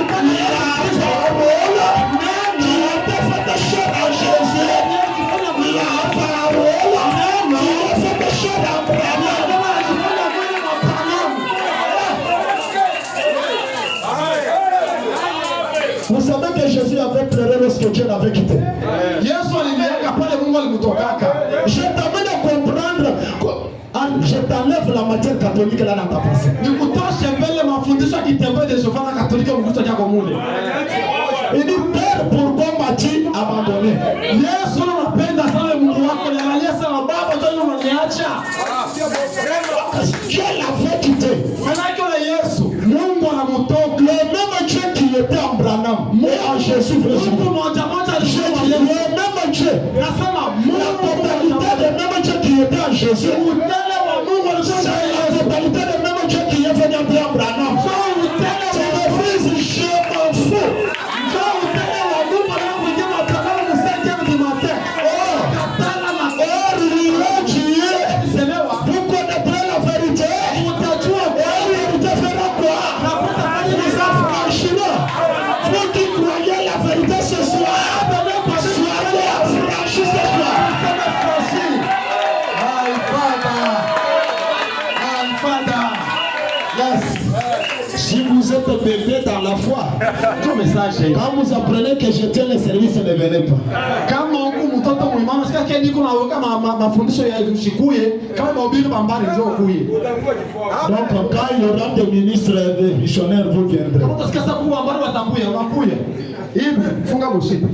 qui a été faite chair à Jésus. La parole qui a été faite chair à Branham. Vous savez que Jésus avait pleuré lorsque Dieu l'avait quitté. Je t'amène à comprendre. En Je t'enlève la matière catholique là dans ta pensée. Nikutoshe mbele mafundisho ya kitembeo de Jehova na Katolika mguso chako mule. Il dit Père, pourquoi m'as-tu abandonné? Yesu anapenda sana Mungu wako, angalia sana baba tena unaniacha. Dieu l'avait quitté. Manake na Yesu, Mungu anamutoka. Le même Dieu qui était en Branham, mais en Jésus. Mungu moja alikuwa Le même Dieu. nasema La totalité de même Dieu qui était en Jésus. utele wa Mungu alikuwa C'est la totalité de même Dieu qui est venu entrer en Branham. C'est le fils, je m'en fous. Si vous êtes bébé dans la foi, quand vous apprenez que je tiens le service, ne venez pas. Kama huku mtoto mwimama sika kedi kuna weka mafundisho ya ushikuye kama mahubiri bambari njoo kuye. Donc quand il y aura des ministres et des missionnaires, vous viendrez. Kama tusikia sasa kuwa bambari watambuya wakuye. Hivi funga mshipa.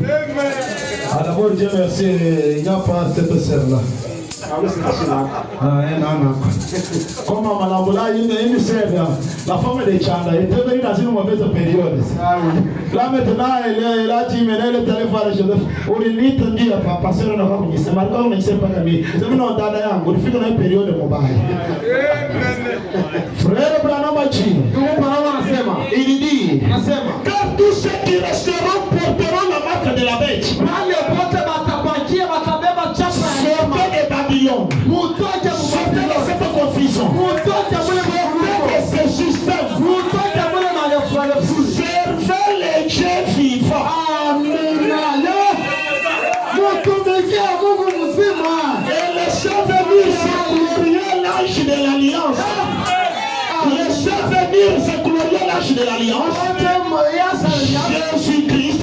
D'abord Dieu merci, il n'y a pas cette sœur-là. Comme à Malambula, une sœur, la femme de Chanda, était venue dans une mauvaise période. Là maintenant, elle a dit, mais elle est allée voir le chef. On lui dit, pasteur, on n'a pas mis. C'est marqué, on ne sait pas comment. C'est une on fait une période de mobile. Frère Branham Achi, il dit, car tous ceux qui resteront porteront la marque de la bête. Sortez de Babylone. Sortez de cette confusion. Sortez de ce système. Servez les dieux vivants. Et laissez venir ce glorieux l'ange de l'alliance. Laissez venir ce glorieux l'ange de l'alliance. Jésus-Christ.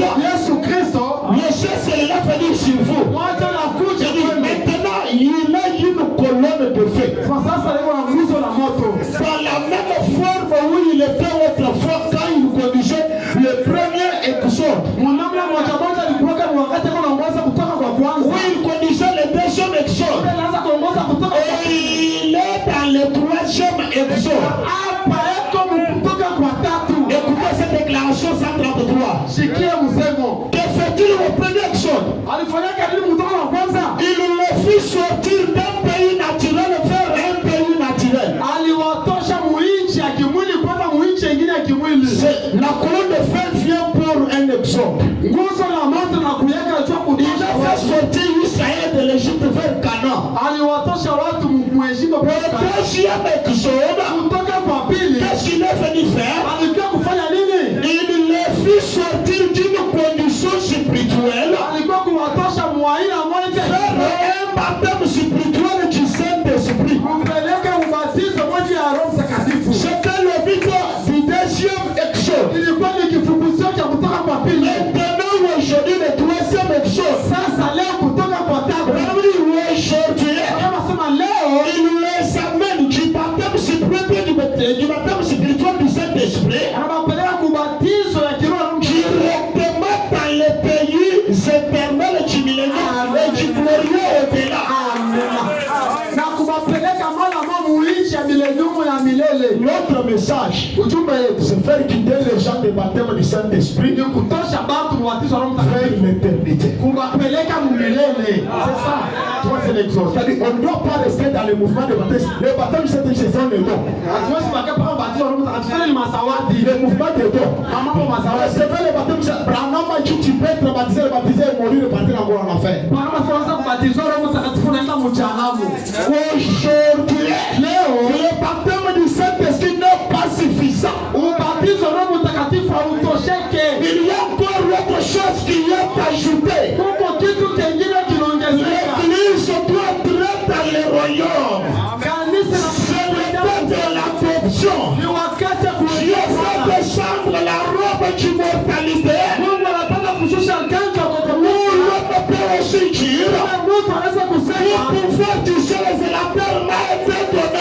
Laissez cela venir sur vous. Maintenant, il a une colonne de feu. Dans la même forme où il était autrefois quand il conduisait le premier exode. Où il conduisait le deuxième exode. Et il est dans le troisième exode. Écoutez cette déclaration 133. Que fait-il au premier exode? Il le fit sortir d'un pays naturel vers un pays naturel. La colonne de feu vient pour un exode. Il a fait sortir Israël de l'Égypte vers Canaan. Le deuxième exode, qu'est-ce qu'il est venu faire? Il le fit sortir d'une condition spirituelle vers un baptême spirituel du Saint-Esprit. C'était le but du deuxième exode. Maintenant, aujourd'hui, le troisième exode. Aujourd'hui, il les amène du baptême spirituel du Saint-Esprit directement dans les pays éternels du millénaire et du glorieux au-delà. Notre message, c'est faire quitter les gens de baptême du Saint-Esprit vers l'éternité. C'est ça. C'est l'exode. C'est-à-dire on ne doit pas rester dans le mouvement de baptême. Le baptême du Saint-Esprit, c'est un don. Le mouvement de don. C'est vrai, le baptême, Branham, tu peux être baptisé et mourir et partir encore en enfer. Aujourd'hui, le baptême du Saint-Esprit n'est pas suffisant. Il y a encore autre chose qui est ajoutée. L'Église doit entrer dans le royaume. C'est le temps de l'adoption. Dieu fait descendre la robe d'immortalité. L'homme peut aussi dire, le pouvoir du ciel et de la terre m'a été donné.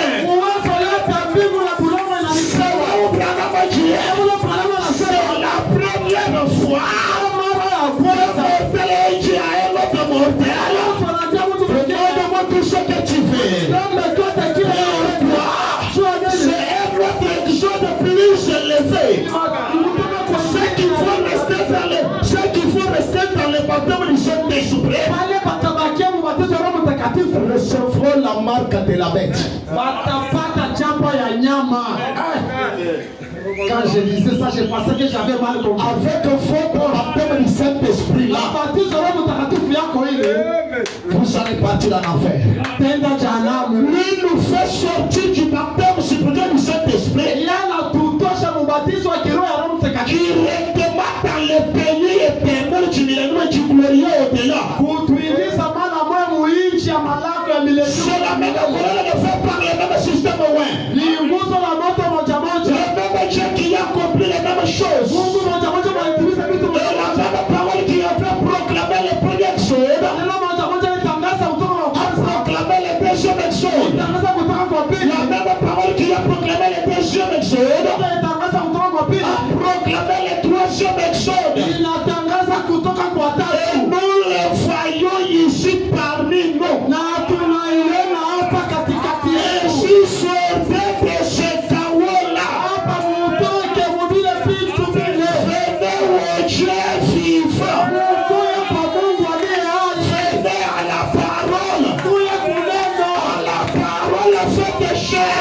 Demande-moi tout ce que tu veux. C'est un autre chose de plus élevé. Ceux qui vont rester dans le baptême du Saint-Esprit recevront la marque de la bête. Quand je disais ça, je pensais que j'avais mal compris. Avec un faux baptême du Saint-Esprit là, vous allez partir en enfer. Lui nous fait sortir du baptême supérieur du Saint-Esprit. Directement dans le pays éternel du millénaire et du glorieux au-delà. C'est la même colonne de fait par le même système. Le même Dieu qui a accompli les mêmes choses. Et la même parole qui a fait proclamer le premier exode a proclamé le deuxième exode. La même parole qui a proclamé le deuxième exode a proclamé le troisième exode. Et nous le voyons ici parmi nous. Et si sortait de ce chaos-là, venez au Dieu vivant. Venez à la parole. À la parole faite chair.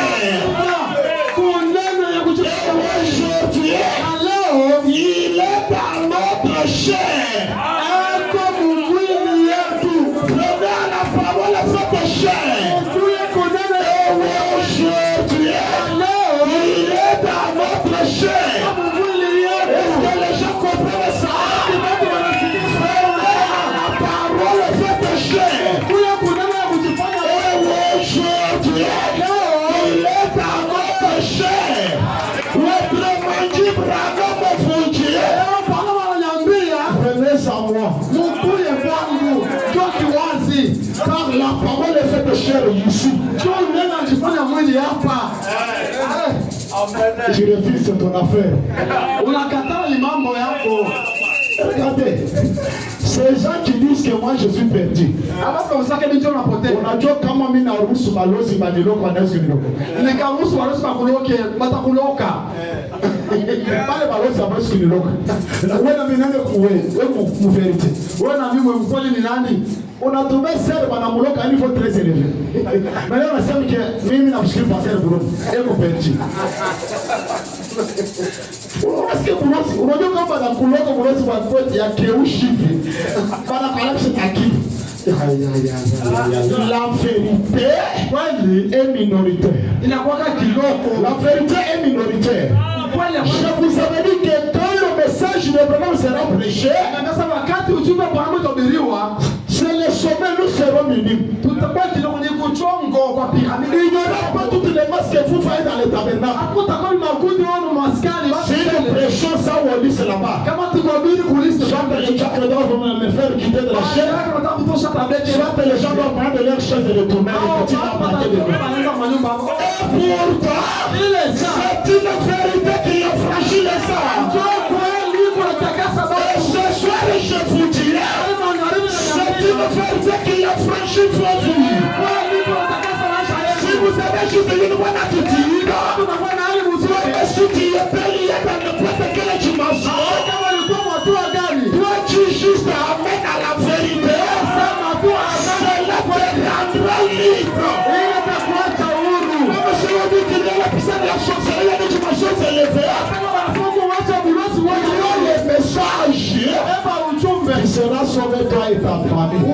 Et aujourd'hui, il est dans notre chair. Venez à la parole faite chair. Et aujourd'hui, il est dans notre chair. Est-ce que les gens comprennent ça? Venez à la parole faite chair. Et aujourd'hui, il est dans notre chair. Autrement dit, bravo mon Dieu. Venez à moi. Car la parole est faite chair ici. Tu refuses ton affaire. Regardez, ces gens qui disent que moi je suis perdu. Unajua kama mimi naruhusu balozi badiloko anaweza kuniloko. Pale balozi anaweza kuniloko. Wewe na mimi nani kuwe? Wewe mu verite. Wewe na mimi mkweli ni nani? Unatumia sere bana muloka ni faut très élevé. Mais là on sait que mimi na mshikili passer bro. Eko perdu. Unajua kama na kuloka mrozi wa koti ya keushi hivi. Bana kalakshi taki. La vérité est minoritaire. La vérité est minoritaire. Je vous avais dit que quand le message de vraiment sera prêché, c'est le sommet, nous serons minimes. Il n'y aura pas toutes les masses que vous voyez dans le tabernacle. Si nous prêchons ça, on dit c'est là-bas. Soit les gens doivent me faire quitter de la chair, soit les gens doivent prendre leur chaise et retourner. Et pourtant, c'est une vérité qui a franchi les armes. Et ce soir, je vous dirai, c'est une vérité qui a franchi vos vies. Si vous avez juste une bonne attitude, si tu es payé dans n'importe quelle dimension, toi tu juste amènes à la vérité, cela te rendra libre. Même si on dit qu'il y a la puissance de la sorcellerie, il y a des dimensions élevées. Le message qui sera sauvé toi et ta famille.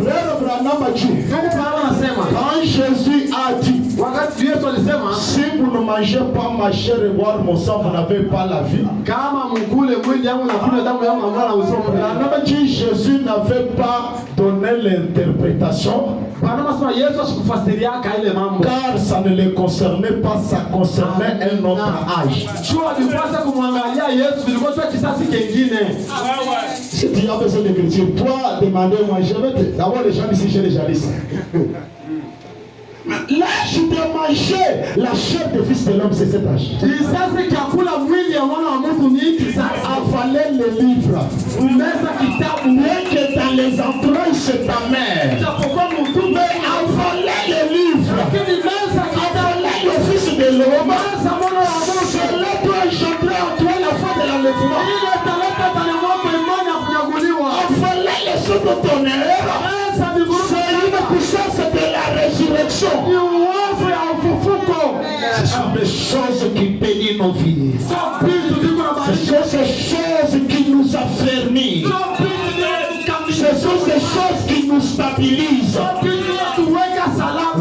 Frère Branham a dit, quand Jésus a dit, si vous ne mangez pas ma chair et boire mon sang, vous n'avez pas la vie. Branham a dit, Jésus n'avait pas donné l'interprétation, car ça ne les concernait pas, ça concernait un autre âge. Si tu as besoin d'écriture, toi, demandez-moi, je vais te... D'abord, les gens ici, j'ai déjà lu ça. L'âge de manger la chair des fils de l'homme, c'est cet âge. Avaler les livres. Bien que dans les entrailles c'est ta mère. Mais avaler les livres. Avaler le fils de l'homme. Cela doit engendrer en toi la foi de l'enlèvement. Avaler les choses de ton erreur. C'est une puissance de la résurrection. Ce sont des choses qui bénissent nos vies. Ce sont ces choses qui nous affermissent. Ce sont ces choses qui nous stabilisent.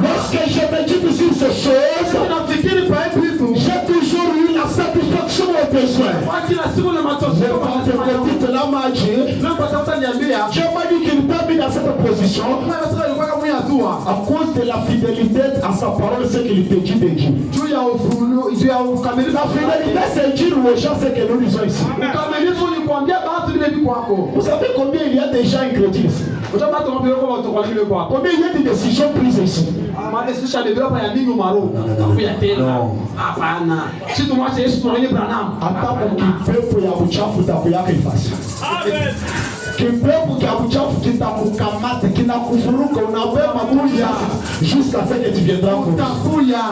Lorsque je médite sur ces choses, j'ai toujours eu la satisfaction au besoin. Dieu m'a dit qu'il t'a mis dans cette position à cause de la fidélité à sa parole, ce qu'il te dit de dire. La fidélité, c'est dire aux gens ce que nous disons ici. Vous savez combien il y a de gens incrédules ici? Combien il y a de décisions prises ici? Kipepo kia uchafu kitakukamata, kinakufuruka, unabeba kuja jusqu'à ce que tu viendras utakuya.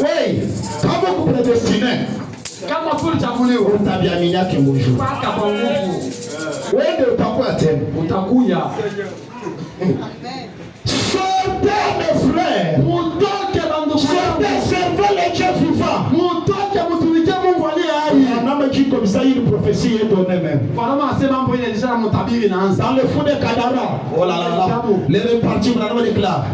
Oui, kama kupredestiné, kama kulichaguliwa, utabiamini yake mwisho. Paka kwa nguvu. Wewe utakuwa tena. Utakuya. Sortez mes frères. Mutoke bandugu. Sortez, servez les dieux vivants. Mutoke mutumikie Mungu aliye hai. Anama dit comme ça une prophétie est donnée même. Dans le fond des cadavres. Oh là là là. Les répartis vraiment déclarent.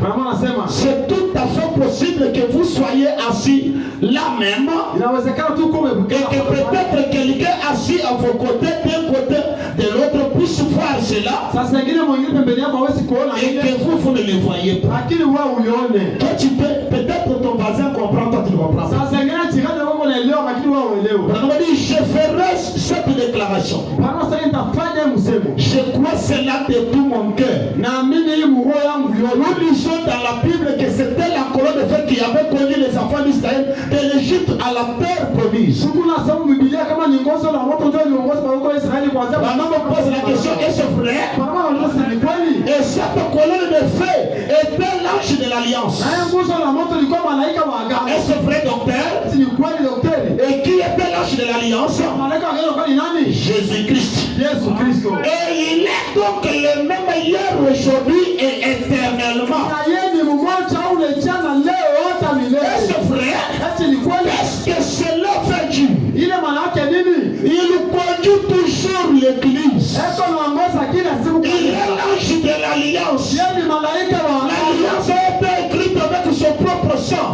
C'est tout à fait possible que vous soyez assis là même. Et que peut-être quelqu'un assis à vos côtés, d'un côté, de l'autre, puisse voir cela. Et que vous ne le voyez pas. Toi tu peux, peut-être ton voisin comprend, toi tu ne comprends pas. Je ferai cette déclaration. Je crois cela de tout mon cœur. Nous lisons dans la Bible que c'était la colonne de feu qui avait conduit les enfants d'Israël de l'Égypte à la terre promise. Maintenant on me pose la question, est-ce vrai? Et cette colonne de feu était l'ange de l'alliance. Est-ce vrai, docteur? Et qui était l'ange de l'alliance? Jésus-Christ. Et il est donc le même hier, aujourd'hui et éternellement. Est-ce vrai? Qu'est-ce que cela veut dire? Il conduit toujours l'église. Il est l'ange de l'alliance. L'alliance a été écrite avec son propre sang.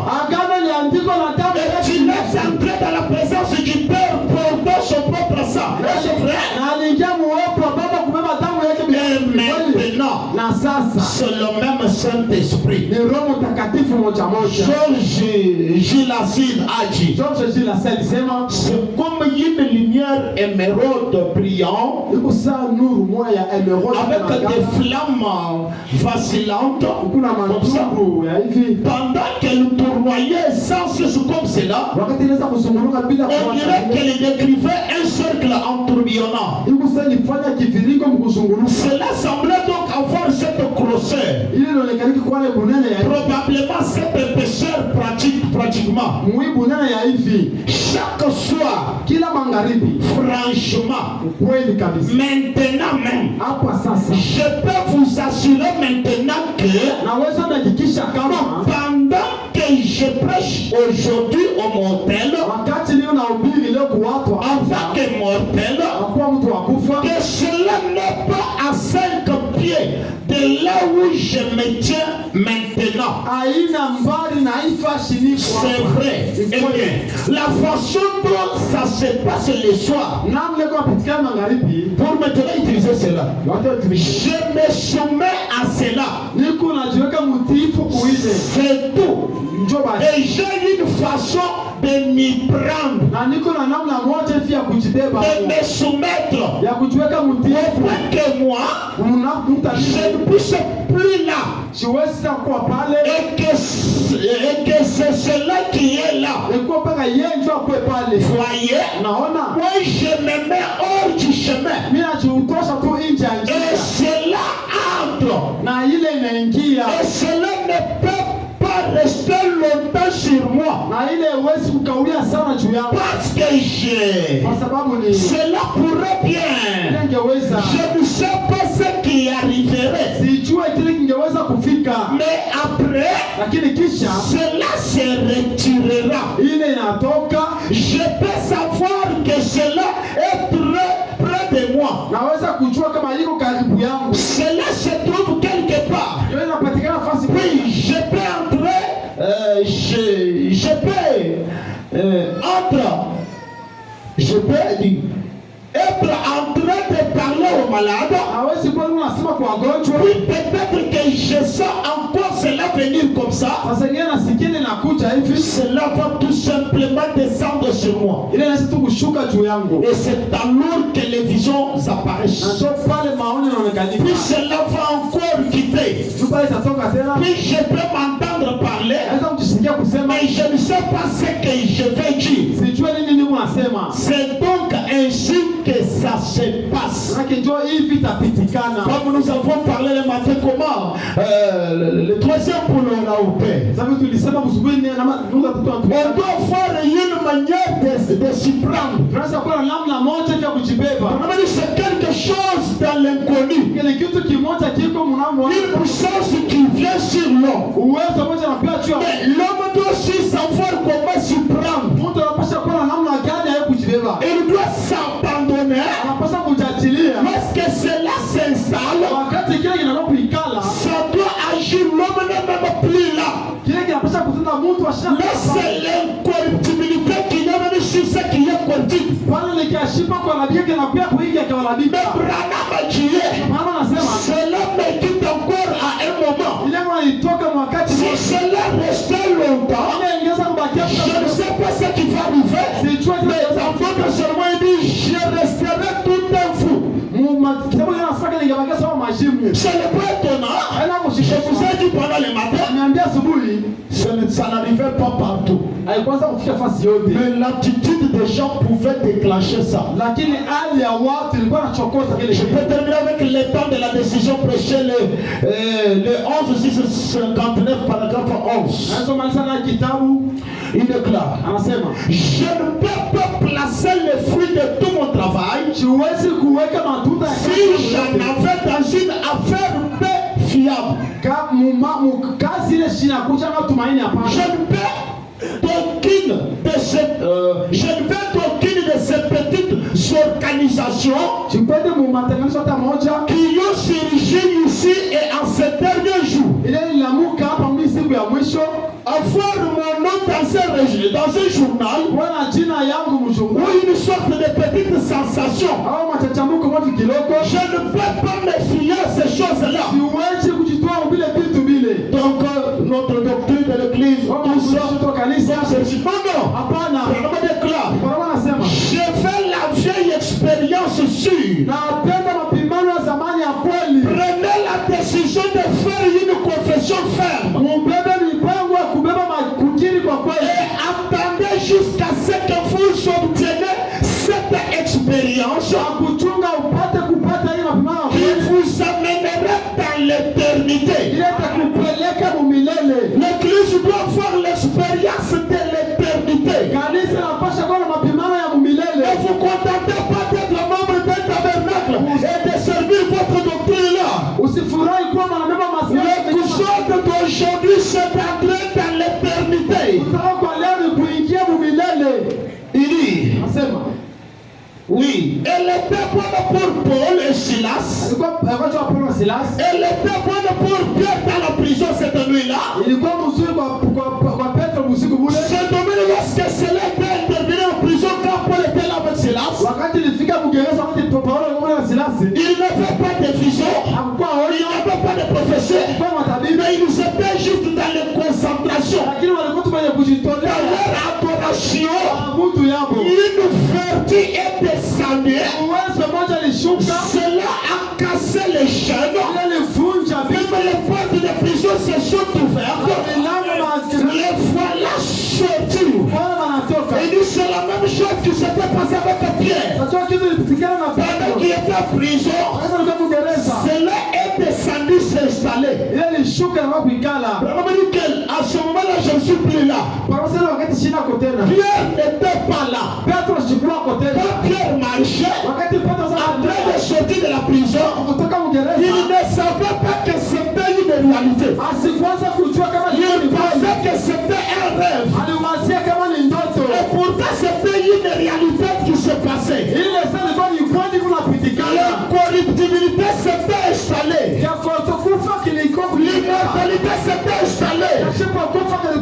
Et tu laisses entrer dans la présence du Père pour son propre sang. Est-ce vrai? Maintenant, c'est le même Saint-Esprit. Georges Gilasine a dit, c'est comme une lumière émeraude brillant avec des flammes vacillantes comme ça. Pendant qu'elle tournoyait sans cesse comme cela, on dirait qu'elle décrivait un cercle en tourbillonnant. Cela semblait donc avoir cette grosseur. Probablement cette épaisseur pratiquement. Chaque soir, franchement, maintenant même, je peux vous assurer maintenant que pendant que je prêche aujourd'hui au mortel, en tant que mortel, que cela n'est pas à 5 pieds de là où je me tiens maintenant. C'est vrai. Eh bien, la façon dont ça se passe le soir, pour maintenant utiliser cela, je me soumets à cela. C'est tout. Et j'ai une façon de m'y prendre, de me soumettre, pour que moi, je ne puisse plus là siwezi kuwa pale, et que c'est cela qui est là. ikuwa paka yenjwa kwe pale. Voyez, naona moi je me mets hors du chemin, mimi najiutosha tu nje ya njia, et cela entre, na ile inaingia, et cela ne peut pas rester longtemps sur moi, na ile huwezi kukaulia sana juu yangu, parce que kwa sababu ni cela pourrait bien, ingeweza, je ne sais pas ce qui arriverait, sijua kile kingeweza kufika, mais après lakini kisha cela se retirera. ile inatoka. Je peux savoir que cela est très près de moi. Naweza kujua kama iko karibu yangu, Cela se trouve quelque part. hiyo inapatikana nafasi. Oui, je peux entrer, je peux je peux être en train de parler aux malades. Hawezi kuwa unasema kwa wagonjwa. Oui, peut-être que je sens encore cela venir comme ça. Sasa ngine nasikia inakuja hivi. Cela va tout simplement descendre sur moi. Ile inaweza tu kushuka juu yangu. Et c'est alors que les visions apparaissent. Na ndio pale maoni yanaonekana. Puis cela va encore quitter. Tupa itatoka tena. Puis je peux m'entendre parler. Naweza kujisikia kusema. Mais je ne sais pas ce que je vais dire. Sijui nini niko nasema. C'est donc ainsi que ça se passe. Comme nous avons parlé le matin, comment le troisième pour le Raoupé. On doit voir une manière de s'y prendre. C'est quelque chose dans l'inconnu. Une puissance qui vient sur l'homme. Mais l'homme doit aussi savoir comment s'y prendre. Il doit s'abandonner. Lorsque cela s'installe, ça doit agir. L'homme n'est même plus là. Là, c'est l'incorruptibilité qui est même sur ce qui est corruptible. Mais Branham a dit, cela me quitte encore à un moment. Si cela restait longtemps, je ne sais pas ce qui va arriver. Mais en fait, seulement il dit, je resterai tout un fou. C'est le point étonnant. Je vous ai dit pendant le matin, ça n'arrivait pas partout. Mais l'attitude des gens pouvait déclencher ça. Je peux terminer avec le temps de la décision prêchée le 11 659 paragraphe 11. Il déclare, je ne peux pas placer le fruit de tout mon travail si j'en avais dans une affaire peu fiable. Je ne veux d'aucune de ces petites organisations qui ont surgi ici et en ces derniers jours avoir mon nom dans un journal ou une sorte de petite sensation. Je ne peux pas me fier à ces choses-là. Donc notre doctrine de l'église, tout ça, je fais la vieille expérience sûre. Prenez la décision de faire une confession ferme. Et attendez jusqu'à ce que vous obtenez cette expérience qui vous amènera dans l'éternité. L'église doit faire l'expérience de l'éternité. Ne vous contentez pas d'être membre d'un tabernacle et de servir votre doctrine là. Le couchant d'aujourd'hui se perdrait dans l'éternité. Il dit, oui, elle était bonne pour Paul et Silas. Elle était bonne pour Pierre dans la prison cette nuit-là. C'est dommage lorsque cela était intervenu en prison quand Paul était là avec Silas. Il n'avait pas de vision. Il n'avait pas de prophétie. Mais ils étaient juste dans les concentrations. Dans leur adoration, une vertu est descendue. Cela a cassé les chaînes. Même les portes de prison sont ouvertes. Les voilà sortis. Il dit c'est la même chose qui s'était passé avec Pierre. Pendant qu'il était en prison, cela est descendu s'installer. À ce moment-là, je ne suis plus là. Pierre n'était pas là. Quand Pierre marchait, après de sortir de la prison, il ne savait pas que c'était une réalité. Il pensait que c'était un rêve. Et pourtant c'était une réalité qui se passait. La corruptibilité s'était installée. L'immortalité s'était installée.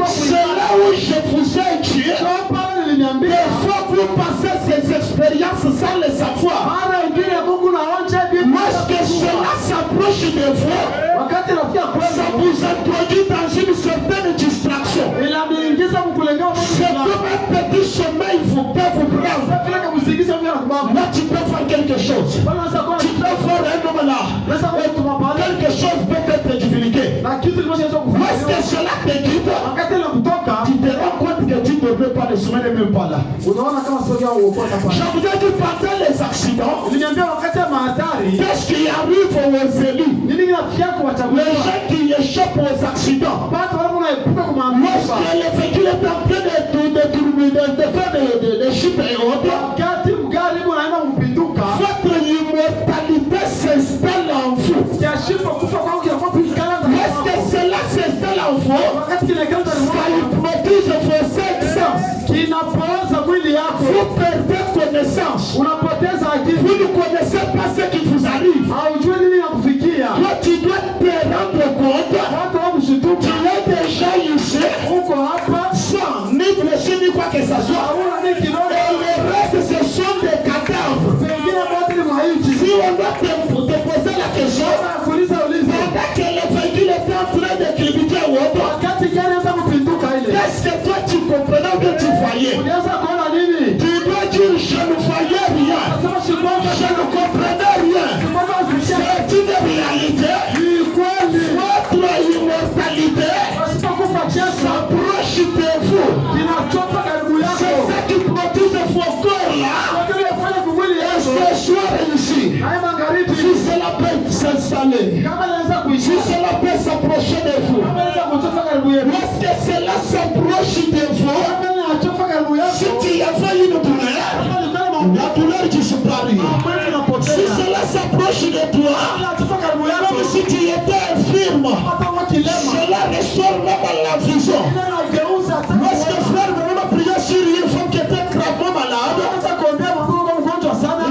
C'est là où je vous ai dit. Il faut vous passer ces expériences sans le savoir. Lorsque cela s'approche de vous, ça vous introduit dans une certaine distraction. C'est comme un petit sommeil vous peut vous prendre. Là tu peux faire quelque chose. Tu peux faire un homme là. Quelque chose peut être divulgué. Lorsque cela te quitte, tu te rends compte que tu ne peux pas, le sommeil n'est même pas là. Je vous ai dit pendant les accidents, qu'est-ce qui arrive aux élus? Les gens qui échappent aux accidents. Lorsque le véhicule est en train de faire des chutes et autres, votre immortalité s'installe en vous. Lorsque cela s'installe en vous, ça hypnotise vos cinq sens. Vous perdez connaissance. Vous ne connaissez pas ce qui vous arrive. Toi, tu dois te rendre compte. Tu es déjà ici sans ni blessure ni quoi que ce soit. Et le reste, ce sont des cadavres. Si on doit te poser la question, pendant que le véhicule est en train de critiquer ou autre, qu'est-ce que toi tu comprenais ou bien tu voyais? Tu dois dire je ne voyais rien. Je ne comprenais rien. C'est une réalité. Votre immortalité s'approche de vous. C'est ça qui produit vos corps là. Et ce soir ici, si cela peut s'installer, si cela peut s'approcher de vous, lorsque cela s'approche de vous, si tu avais une douleur, la douleur disparaît. Si cela s'approche de toi, comme si tu étais infirme, cela restaure même la vision. Lorsque frère me priait sur une femme qui était gravement malade, la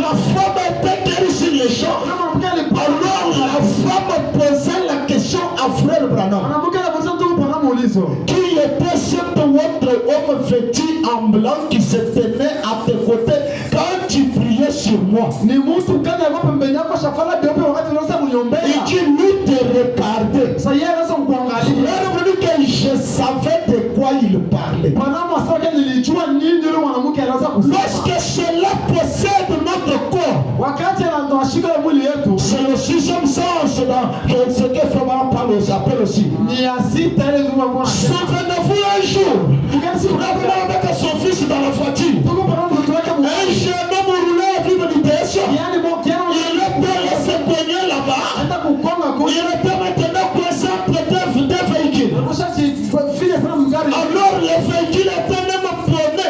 femme était guérie sur les champs. Alors la femme posait la question à frère Branham. Qui était cet autre homme vêtu en blanc qui se tenait à tes côtés quand tu priais sur moi? Il dit, lui te regardait. Que je savais de quoi il parlait. Lorsque cela possède notre corps, c'est le sixième sens dans ce que Frère Paul appelle aussi. Souvenez-vous un jour, Abraham avec son fils dans la voiture. Un jeune homme roulait à vivre vitesse. Il était laissé cogner là-bas. Il était maintenant coincé entre deux véhicules. Alors le véhicule était même abîmé.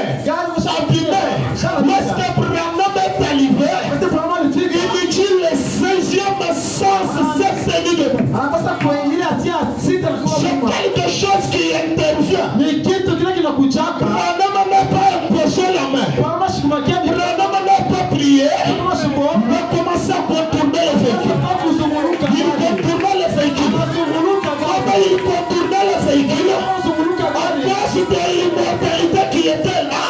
Lorsque Branham est arrivé, il dit le 16e sens s'est tenu debout. C'est quelque chose qui intervient. Branham n'a pas imposé la main. Branham n'a pas prié. Il a commencé à contourner le véhicule. Il contournait le véhicule. Comment il contournait le véhicule? À cause de l'immortalité qui était là,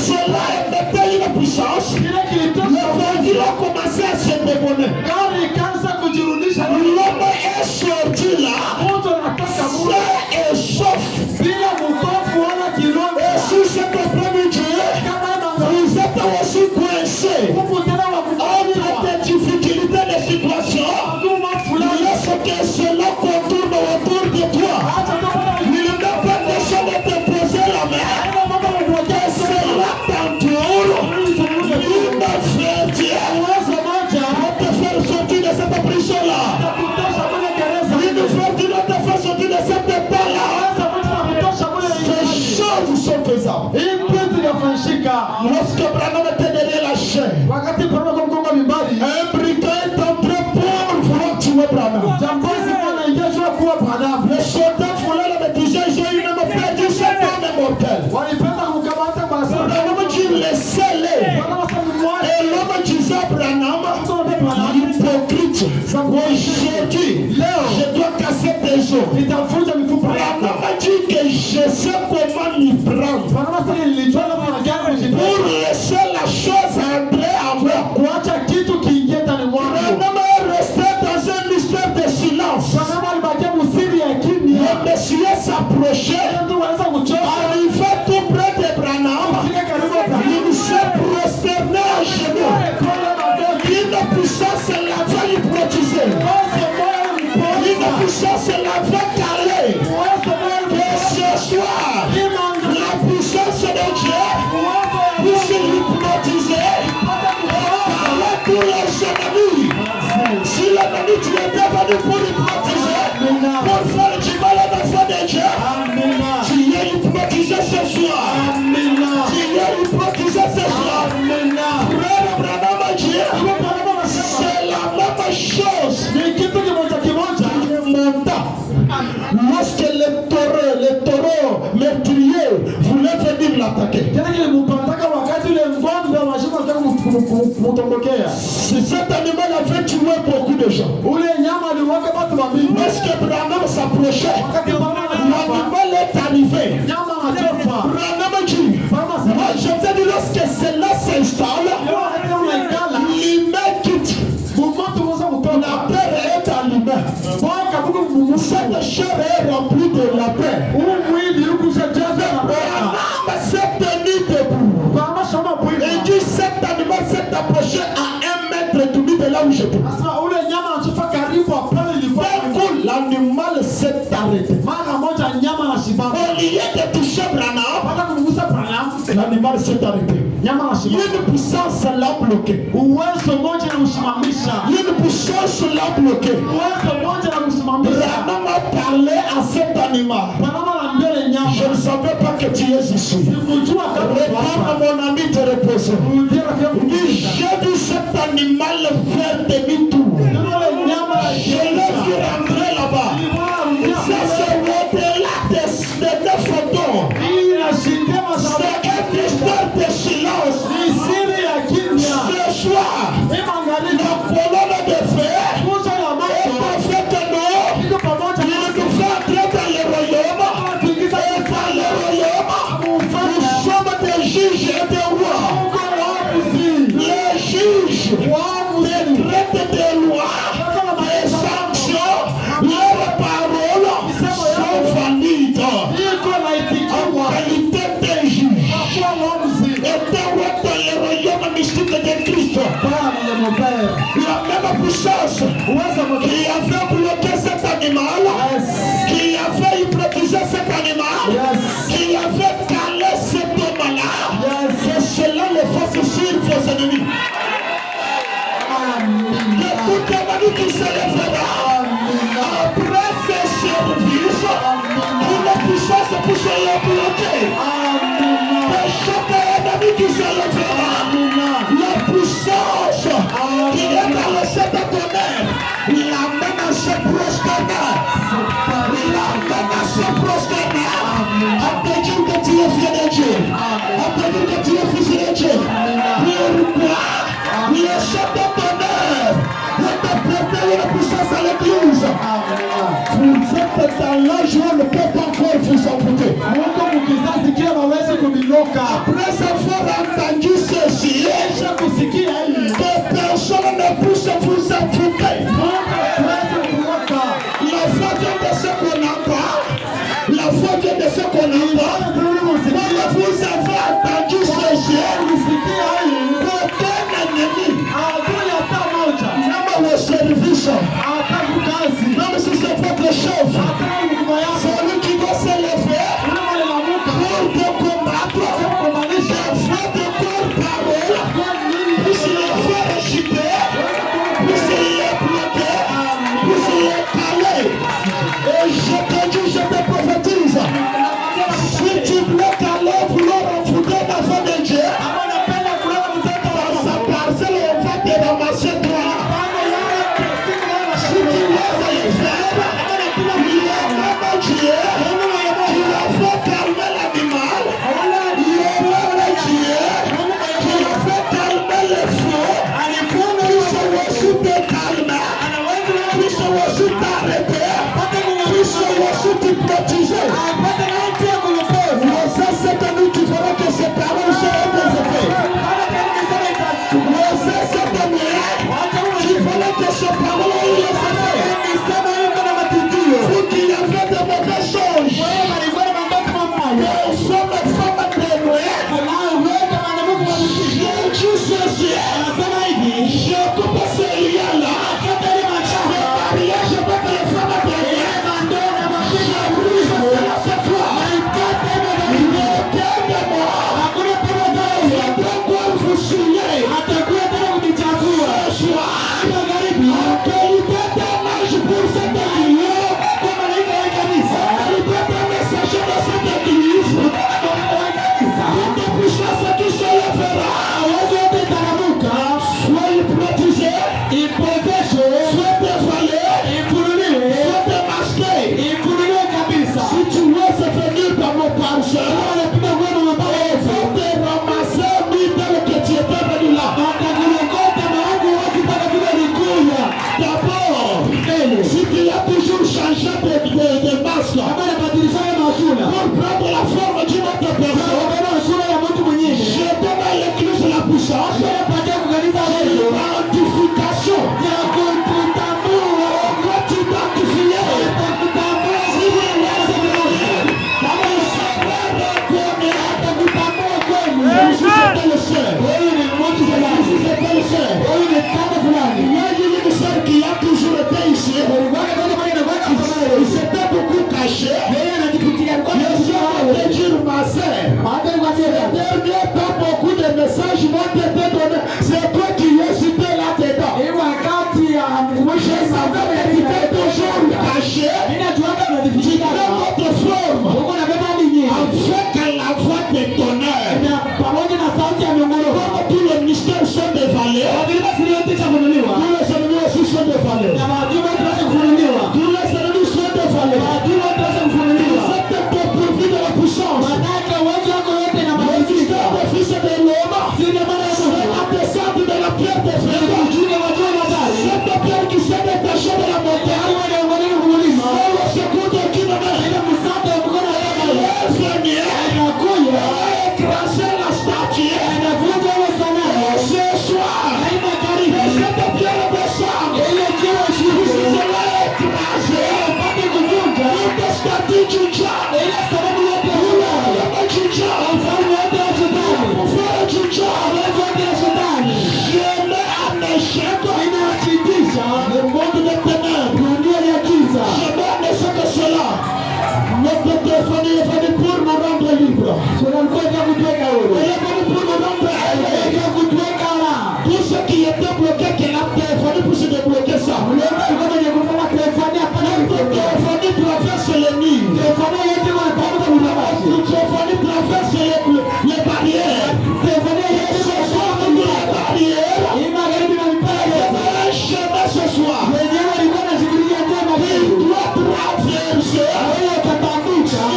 cela était une puissance. Le véhicule a commencé à se démoner. L'homme est sorti là, sain et sauf. Et si c'est ton premier Dieu, vous êtes aussi coincés entre des difficultés, des situations. Lorsque cela contourne autour de Hypocrite. Aujourd'hui, je dois casser tes os. On m'a dit que je sais comment m'y prendre. Pour laisser la chose entrer en moi. On m'a resté dans un mystère de silence. Le Messie s'approchait. Arrivé tout près de Branham. Il s'est prosterné à genoux. Une puissance l'avait hypnotisé. Une puissance l'avait calé. Et ce soir, la puissance de Dieu puisse l'hypnotiser. Parler pour les ennemis. Si l'ennemi tu étais venu pour hypnotiser, pour faire du mal à l'enfant de Dieu, tu es hypnotisé ce soir. Tu es hypnotisé ce soir. Frère Branham Dieu, c'est la même chose. Lorsque les taureaux meurtriers voulaient venir l'attaquer, cet animal avait tué beaucoup de gens. Lorsque Branham s'approchait, l'animal est arrivé. Branham dit, moi je te dis, lorsque cela s'installe, l'humain quitte. La terre est en humain. Cette chair est remplie de la paix. Branham s'est tenu debout. Et dit, cet animal s'est approché à 1 mètre et demi de là où j'étais. L'animal s'est arrêté. Au lieu de toucher Branham, l'animal s'est arrêté. Une puissance l'a bloqué. Une puissance l'a bloqué. Branham a parlé à cet animal. Je ne savais pas que tu es ici. Retourne mon ami te reposer. J'ai vu cet animal faire demi-tour. Je l'ai vu rentrer là-bas. Ça c'est au-delà des 9 photos. C'est un mystère de silence. Ce soir, la colonne de fer est faite de nous. Il nous fait entrer dans le royaume. Et dans le royaume, nous sommes des juges et des rois. Les juges traitent des lois, des sanctions, leurs paroles sont valides. En qualité des juges. Et des rois dans le royaume mystique de Christ. La même puissance qui avait bloqué cet animal, qui avait hypnotisé cet animal, qui avait calé cet homme-là, que cela le fasse sur vos ennemis. Que tout ennemi qui se lèvera après ce service, une puissance puisse le bloquer. Que chaque ennemi qui se lèvera, la puissance qui est dans le ciel de tonnerre, la menace prosternaire, la menace prosternaire, à te dire que tu es fils de Dieu, à te dire que tu es fils de Dieu. Pourquoi le ciel de tonnerre est apporté une puissance à l'église? Vous êtes dans l'âge où on ne peut pas encore vous amputer. Après avoir entendu ceci, que personne ne puisse vous amputer. La foi vient de ce qu'on n'a pas. La foi vient de ce qu'on n'a pas. Quand vous avez entendu ceci, qu'aucun ennemi, même au service, même si c'est votre chef, celui qui va se lever pour te combattre, votre porte-parole, puisse les faire rejeter, puisse les bloquer, puisse les caler. Et je te dis, je te prophétise, si tu bloques à l'œuvre, vouloir enfouter la foi de Dieu, dans sa parcelle, on va te ramasser toi. Si tu laisses les faire, il y a même Dieu qui a fait calmer l'animal, il y a même Dieu qui a fait calmer le feu, master. Huyu ni kama fulani. Voyez l'émissaire qui a toujours été ici. Il s'était beaucoup caché. Le soir, on peut dire master. Ces derniers temps, beaucoup de messages m'ont été donnés. C'est toi qui es cité là-dedans. Je savais que tu étais toujours caché. Tu prends votre forme. Afin que la voix t'étonnait. Comme tous les mystères sont dévalés. Tous les ennemis aussi sont dévalés. Tous les ennemis sont dévalés. Vous êtes dépourvus de la puissance. Le mystère des fils de l'homme. C'est la descente de la pierre des frères. Cette pierre qui s'est détachée de la montagne. C'est le secours de qui me met. Le Seigneur a écrasé la statue. Ce soir, cette pierre descend. Vous allez écraser. Toute statue du diable. Je mets en échec le monde des ténèbres. Je mets en échec cela. Notre téléphonie est venu pour nous rendre libres. Elle est venue pour nous rendre libres. Tout ce qui était bloqué, qu'elle a téléphoné pour se débloquer ça. Notre téléphonie traverse les murs. Notre téléphonie traverse les barrières. Ce soir, nous les barrières. Un chemin ce soir. Il doit traverser.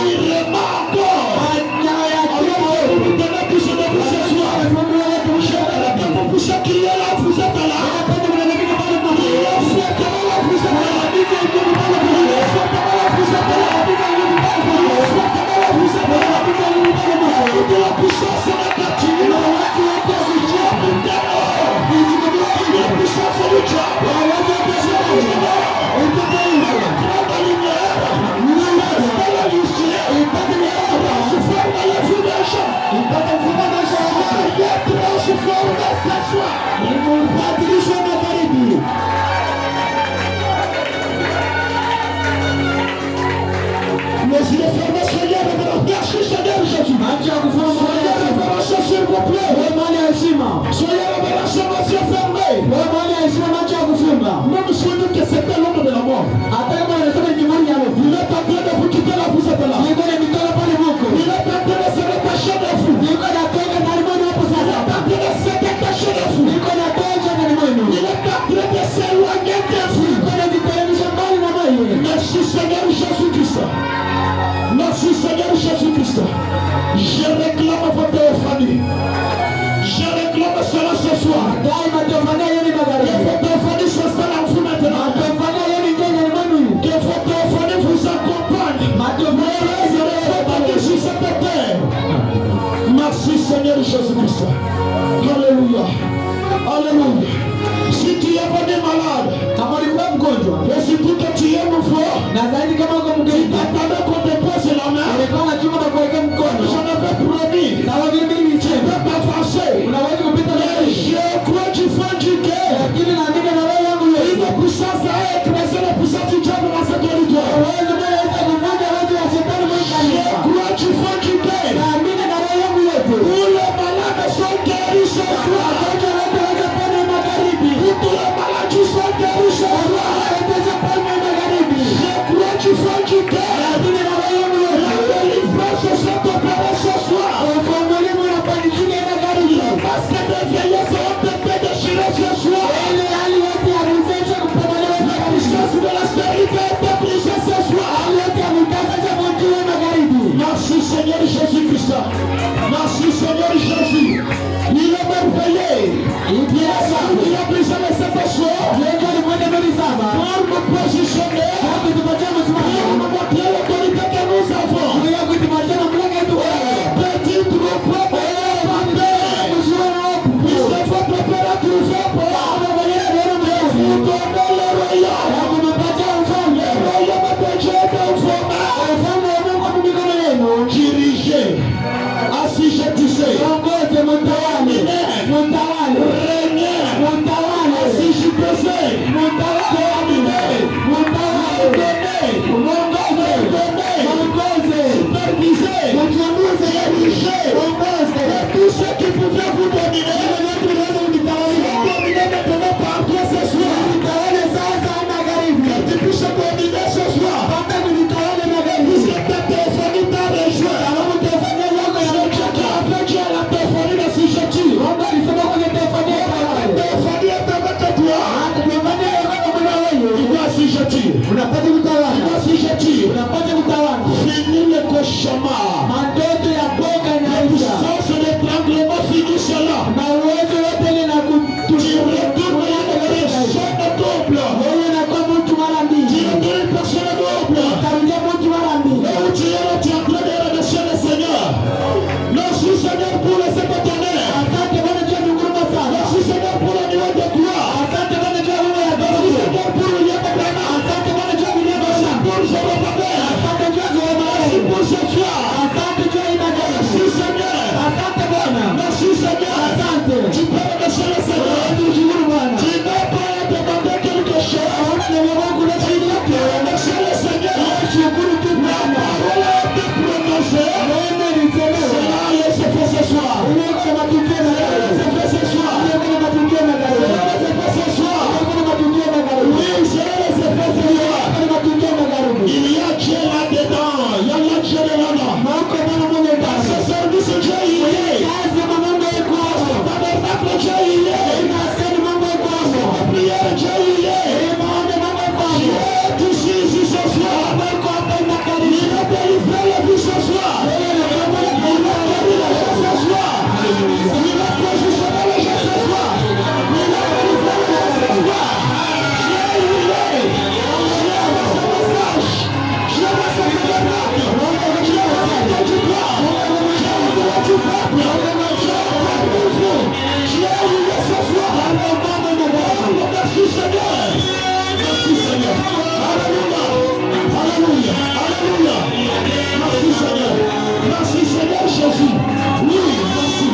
Il remarque. Vous donnez plus de vous ce soir. Je vais pour pousser qui est là, vous êtes là. Il est fait comment là, vous êtes là. Il est fait comment là, vous êtes là. Il est fait comment là, vous êtes là. Toute la puissance est la captive. La puissance du diable. Les yeux fermés, soyez révérents. Merci Seigneur Jésus. Soyez révérents, s'il vous plaît. Soyez révérents, les yeux fermés. Même souvenez que c'était l'homme de la mort. Il est en train de vous quitter là, vous êtes là. Il est en train de se détacher de vous. Il est en train de se détacher de vous. Il est en train de s'éloigner de vous. Merci Seigneur Jésus-Christ. Merci Seigneur Jésus-Christ. Je réclame votre famille. Je réclame cela ce soir. Que votre famille s'installe en vous maintenant. Que votre famille vous accompagne. Sur cette terre. Merci Seigneur Jésus-Christ. Alléluia. Alléluia. Si tu es venu malade, et surtout que tu es nouveau, tu t'attendais qu'on te pose la main. J'en avais promis. Tu peux t'avancer. Mais je crois du fond du cœur. Une puissance a écrasé la puissance du diable dans cette auditoire. Je crois du fond du cœur. Où les malades sont guéris ce soir. Tous les maladies sont guéris ce soir. Je crois du fond du cœur. La délivrance s'est opérée ce soir. Le masque de vieillesse ont été déchirés ce soir. La puissance de la stérité a été brisée ce soir. Merci Seigneur Jésus-Christ. Merci Seigneur Jésus. Il est merveilleux. Il a brisé les sépations. Pour nous positionner. Pour nous montrer l'autorité que nous avons. Petit groupe. Puisque votre Père a trouvé pour vous donner le royaume. Le royaume de Dieu dans vos mains. Dirigez. Assis, je disais. Régner. tire. Unapata kutawala. Moi si je tire. Unapata kutawala. Fini le cauchemar. Mandoto ya boka inaisha. Sans l'étranglement finit cela. Na uwezo wote ni na Tu retournes à la personne double. wewe na kwa mtu mara Tu mbili. retournes à une personne double. Utarudia mtu mara mbili. Là où tu es là, tu es en train de remercier le Seigneur. Merci Seigneur pour les étonner. Asante Bwana jua ni nguruma sana. Merci Seigneur pour le niveau de gloire. Asante Bwana jua nguruma ya Merci Mungu. Seigneur pour le lien de Bwana. Asante Bwana jua nguruma ya Merci Mungu. pour ce repas. Asante jua nguruma ya Merci Mungu. pour ce soir. Asante jua inaga. Merci Seigneur. Asante Bwana. Merci Seigneur. Asante. Tu peux remercier le Seigneur. Tushukuru Bwana. Tu n'as pas à demander quelque chose. Hauna na Mungu na chini yake. Remercier le Seigneur. Shukuru tu La Bwana. parole a été prononcée. Neno lisemwa. Cela allait se faire ce soir. Unaona matukio na Cela allait se faire ce soir. Unaona matukio na Cela allait se faire ce soir. Unaona matukio na Oui, cela allait se faire ce soir. Unaona matukio na Il y a Dieu là-dedans. Il y a Dieu là-dedans. Mungu Bwana Mungu Dans ce service, Dieu y est. kazi Mungu yuko hapo. Tabernacle, Dieu y est. Inasema Mungu yuko hapo. Prière, Dieu y est. Maombi Mungu yuko hapo. Dieu est ici, ici ce soir. Mungu hapa Il inakaribia. a délivré la vie ce soir. Il a guéri les gens ce soir. Il a positionné les gens ce soir. Il a délivré les gens ce soir. Dieu y est. Dieu a son message. Dieu a son tabernacle. Dieu a son du droit. Dieu a son du peuple. Dieu a parmi vous. Dieu y est ce soir. Merci Seigneur. Merci Seigneur. Alléluia. Alléluia. Alléluia. Merci Seigneur. Merci Seigneur Jésus. Oui, merci.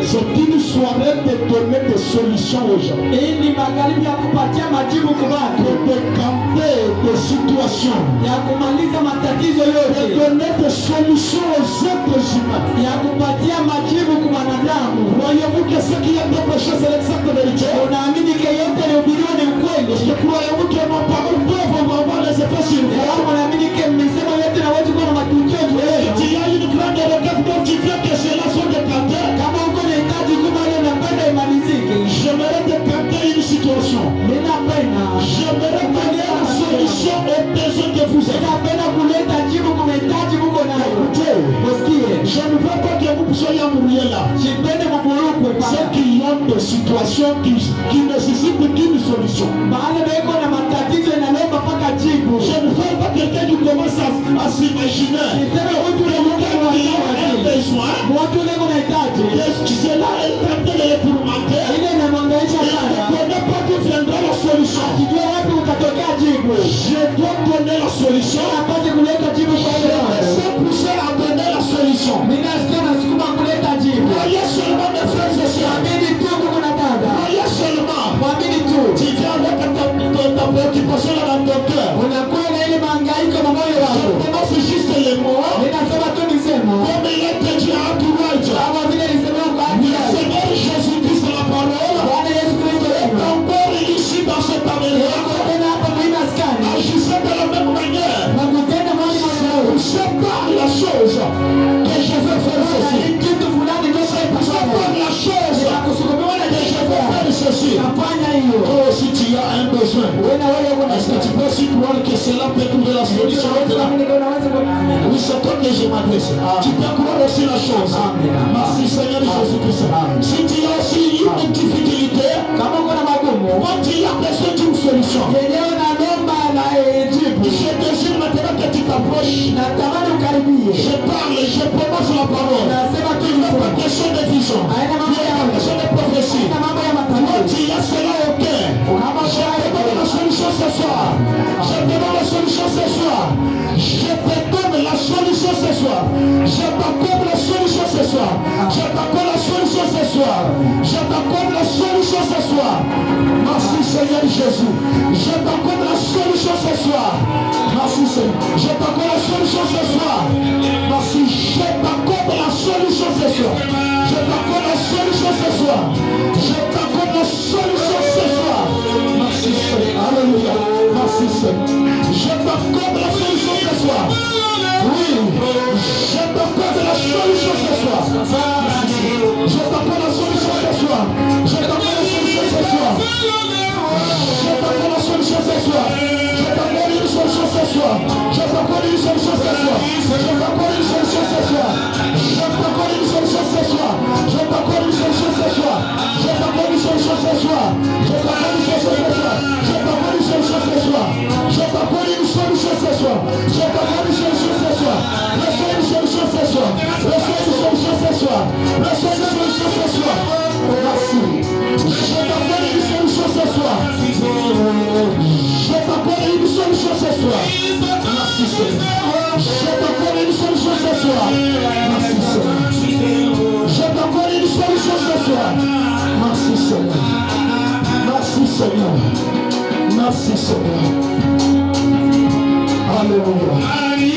C'est une soirée de donner des solutions aux gens. Hii ni magharibi ya kupatia majibu kwa watu, De décanter des situations. ya kumaliza matatizo De yote, donner des solutions aux êtres humains. ya kupatia majibu kwa wanadamu. Croyez-vous que ce qui est prêché, c'est l'exacte vérité? Unaamini ke yote yalihubiriwa ni ukweli? Croyez-vous que mon parole peut avoir des effets sur vous? Unaamini ke mmesema yote na watu kuwa na matukio juu yenu? Il y a une grande requête dont tu veux que situation qui nécessite une solution. Je ne parle pas quelqu'un qui commence à s'imaginer qu'il a un besoin. Cela est tenté de le tourmenter. Il ne connaît pas d'où viendra la solution. Je dois donner la solution. Je me sens poussé à donner la solution. Voyez seulement mes frères et sœurs. Voyez seulement. Tu viens avec ta préoccupation dans ton cœur. Je prononce juste les mots. Comme il est dit à Tourage. Le Seigneur Jésus-Christ la parole. Est encore ici dans cette tabernacle. Agissez de la même manière. C'est pas la chose que je veux faire ceci. C'est pas la chose que je veux faire ceci. Oh, si tu as un besoin, est-ce que tu peux aussi croire que cela peut trouver la solution? Oui, c'est toi que je m'adresse. Tu peux croire aussi la chose. Merci Seigneur Jésus-Christ. Si tu as aussi une difficulté, quand tu as besoin d'une solution, je désire maintenant que tu t'approches. Je parle, je prononce la parole. Il n'est pas question de vision. Il n'est pas question de prophétie. Quand tu as cela au cœur, je te donne la solution ce soir. Je te donne la solution ce soir. Je te donne la solution ce soir. Je t'accorde la solution ce soir. Je t'accorde la solution ce soir. Je t'accorde la solution ce soir. Merci Seigneur Jésus. Je t'accorde la solution ce soir. Merci Seigneur. Je t'accorde la solution ce soir. Merci. Je t'accorde la solution ce soir. Je t'accorde la solution ce soir. Je t'accorde la solution ce soir. Merci Seigneur. Alléluia. Merci Seigneur. Je t'accorde la solution ce soir. Oui. Je t'accorde la solution ce soir. Je t'accorde la solution ce soir. Je t'accorde la solution ce soir. Je t'accorde la solution ce soir. Je t'accorde une solution ce soir. Je t'accorde une solution ce soir. Je t'accorde une solution ce soir. Je t'accorde une solution ce soir. Je t'accorde une solution ce soir. Je t'accorde une solution ce soir. Je t'accorde une solution ce soir. Je t'accorde une solution ce soir. Je t'accorde une solution ce soir. Je t'accorde une solution ce soir. Reçois une solution ce soir. Reçois une solution ce soir. Reçois une solution ce soir. Merci. Je t'accorde une solution ce soir. Je t'accorde une solution ce soir. Merci Seigneur. Je t'accorde une solution ce soir. Merci Seigneur. Je t'accorde une solution ce soir. Merci Seigneur. Merci Seigneur. Merci Seigneur. Alléluia. Je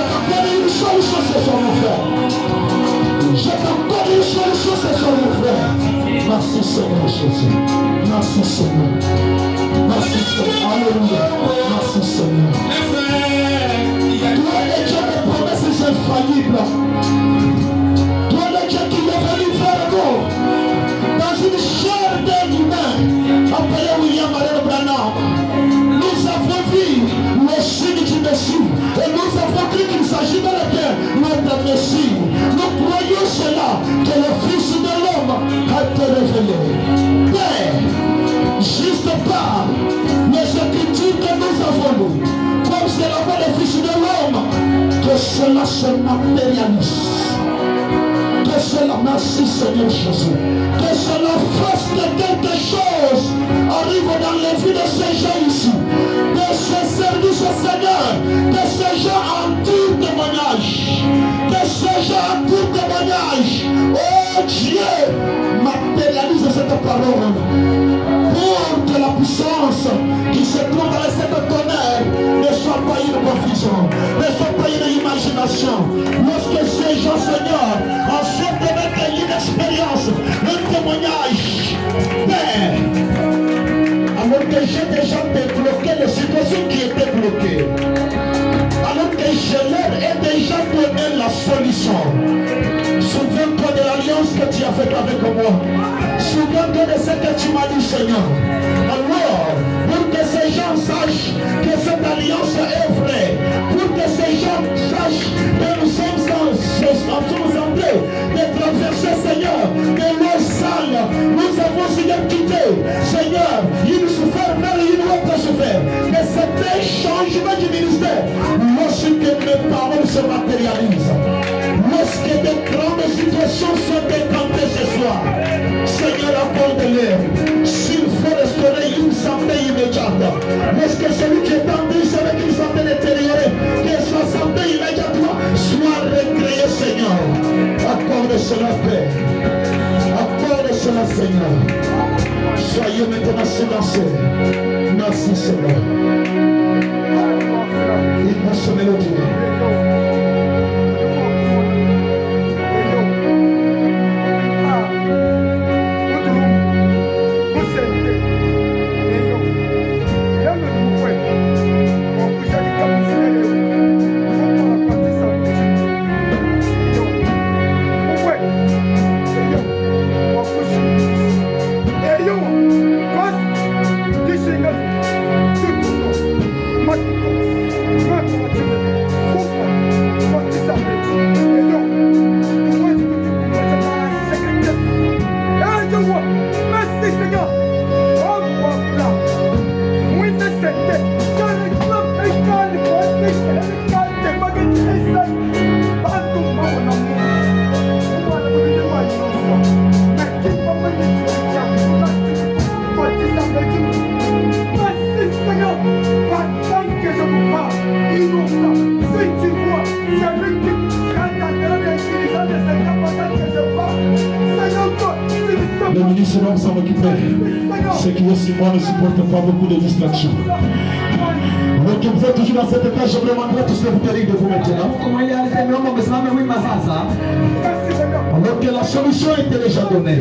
t'accorde une solution ce soir mon frère. Je t'accorde une solution ce soir mon frère. Merci Seigneur Jésus. Merci Seigneur. Merci Seigneur. Alléluia. Merci Seigneur. Toi le Dieu des promesses infaillibles. Toi le Dieu qui est venu faire nous dans une chair d'être humain appelé William Marion Branham. Nous avons vu le signe du Messie et nous avons cru qu'il s'agit de notre Messie. Nous croyons cela, que le Fils de l'homme a été révélé. Mais, juste par les écritures que nous avons lues, comme c'est la voix du Fils de l'homme, que cela se matérialise. Que cela, merci Seigneur Jésus, que cela fasse que quelque chose arrive dans les vies de ces gens ici, de ces services au Seigneur, de ces gens en tout témoignage, de ces gens en tout témoignage. Oh Dieu, matérialise cette parole pour que la puissance qui se trouve dans cette tonnerre ne soit pas une confusion, ne soit pas une imagination. Lorsque ces gens, Seigneur, en fait de mettre une expérience, un témoignage, mais alors que j'ai déjà débloqué les situations qui étaient bloquées, alors que je leur ai déjà donné la solution. Souviens-toi de l'alliance que tu as faite avec moi. Souviens-toi de ce que tu m'as dit, Seigneur. Alors, pour que ces gens sachent que cette alliance est vraie, pour que ces gens sachent que nous sommes en train de traverser, Seigneur, de l'eau sale, nous avons chants sont décantés ce soir. Seigneur, accorde-leur. S'il faut restaurer une santé immédiate, lorsque celui qui est en Christ avec une santé détériorée, que sa santé immédiatement soit recréée, Seigneur. Accorde cela, Père. Accorde cela, Seigneur. Soyez maintenant silencieux. Merci, Seigneur. Immense mélodie. Le ministre va s'en occuper. Ce qui est sur moi ne supporte pas beaucoup de distractions. Donc vous êtes toujours dans cette état, je vous demanderai tous de vous tenir debout maintenant. Alors que la solution était déjà donnée.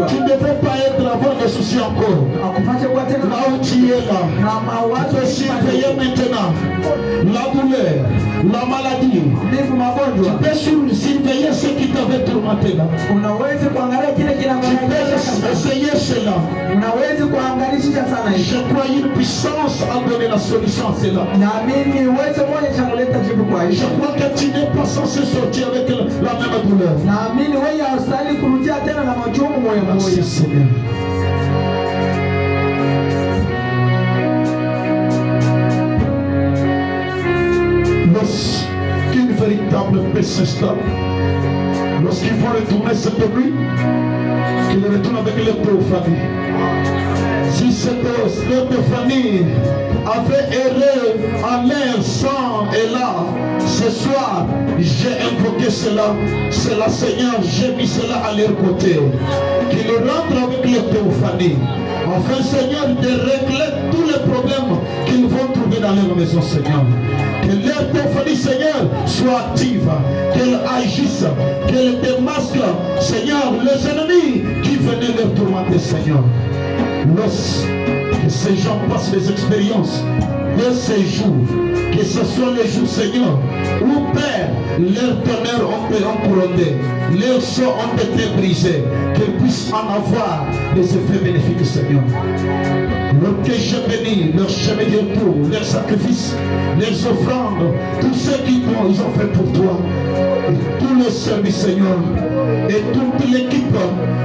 Tu ne devrais pas être avoir des soucis encore. Là où tu es là, tu peux surveiller maintenant la douleur, la maladie. Tu peux surveiller ce qui t'avait tourmenté là. Tu peux essayer cela. Je crois une puissance à donner la solution à cela. Je crois que tu n'es pas censé sortir avec la même douleur. Merci, Seigneur. Lorsqu'une véritable paix s'installe, lorsqu'ils vont retourner cette nuit, qu'ils retournent avec leur famille. Si cette famille avait erré en l'air, sang et là, ce soir, j'ai invoqué cela. C'est la Seigneur, j'ai mis cela à leur côté. Qu'ils rentrent avec leur famille. Enfin, Seigneur, de régler tous les problèmes qu'ils vont trouver dans leur maison, Seigneur. Que leur téléphonie, Seigneur, soit active, qu'elle agisse, qu'elle démasque, Seigneur, les ennemis qui venaient leur tourmenter, Seigneur. Lorsque ces gens passent les expériences, de ces jours, que ce soit les jours, Seigneur, où Père, leurs tonnerres ont été couronnées, leurs sceaux ont été brisés, qu'ils puissent en avoir des effets bénéfiques, Seigneur. Alors que je bénis leur chemin de retour, leurs sacrifices, leurs offrandes, tout ce qu'ils ont fait pour toi, et tous les services, Seigneur, et toute l'équipe,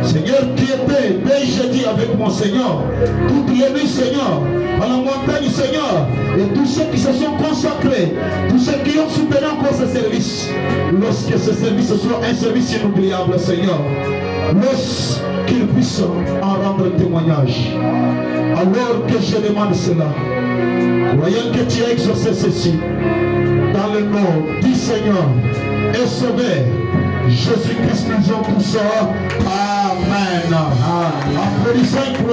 Seigneur, qui était dès jeudi avec mon Seigneur, toutes les nuits, Seigneur, à la montagne, Seigneur, et tous ceux qui se sont consacrés, tous ceux qui ont soutenu encore ce service, lorsque ce service soit un service inoubliable, Seigneur, lorsqu'ils puissent en rendre témoignage. Alors que je demande cela, croyant que tu as exaucé ceci, dans le nom du Seigneur et Sauveur, Jésus-Christ, nous en tous. Amen. Applaudissons pour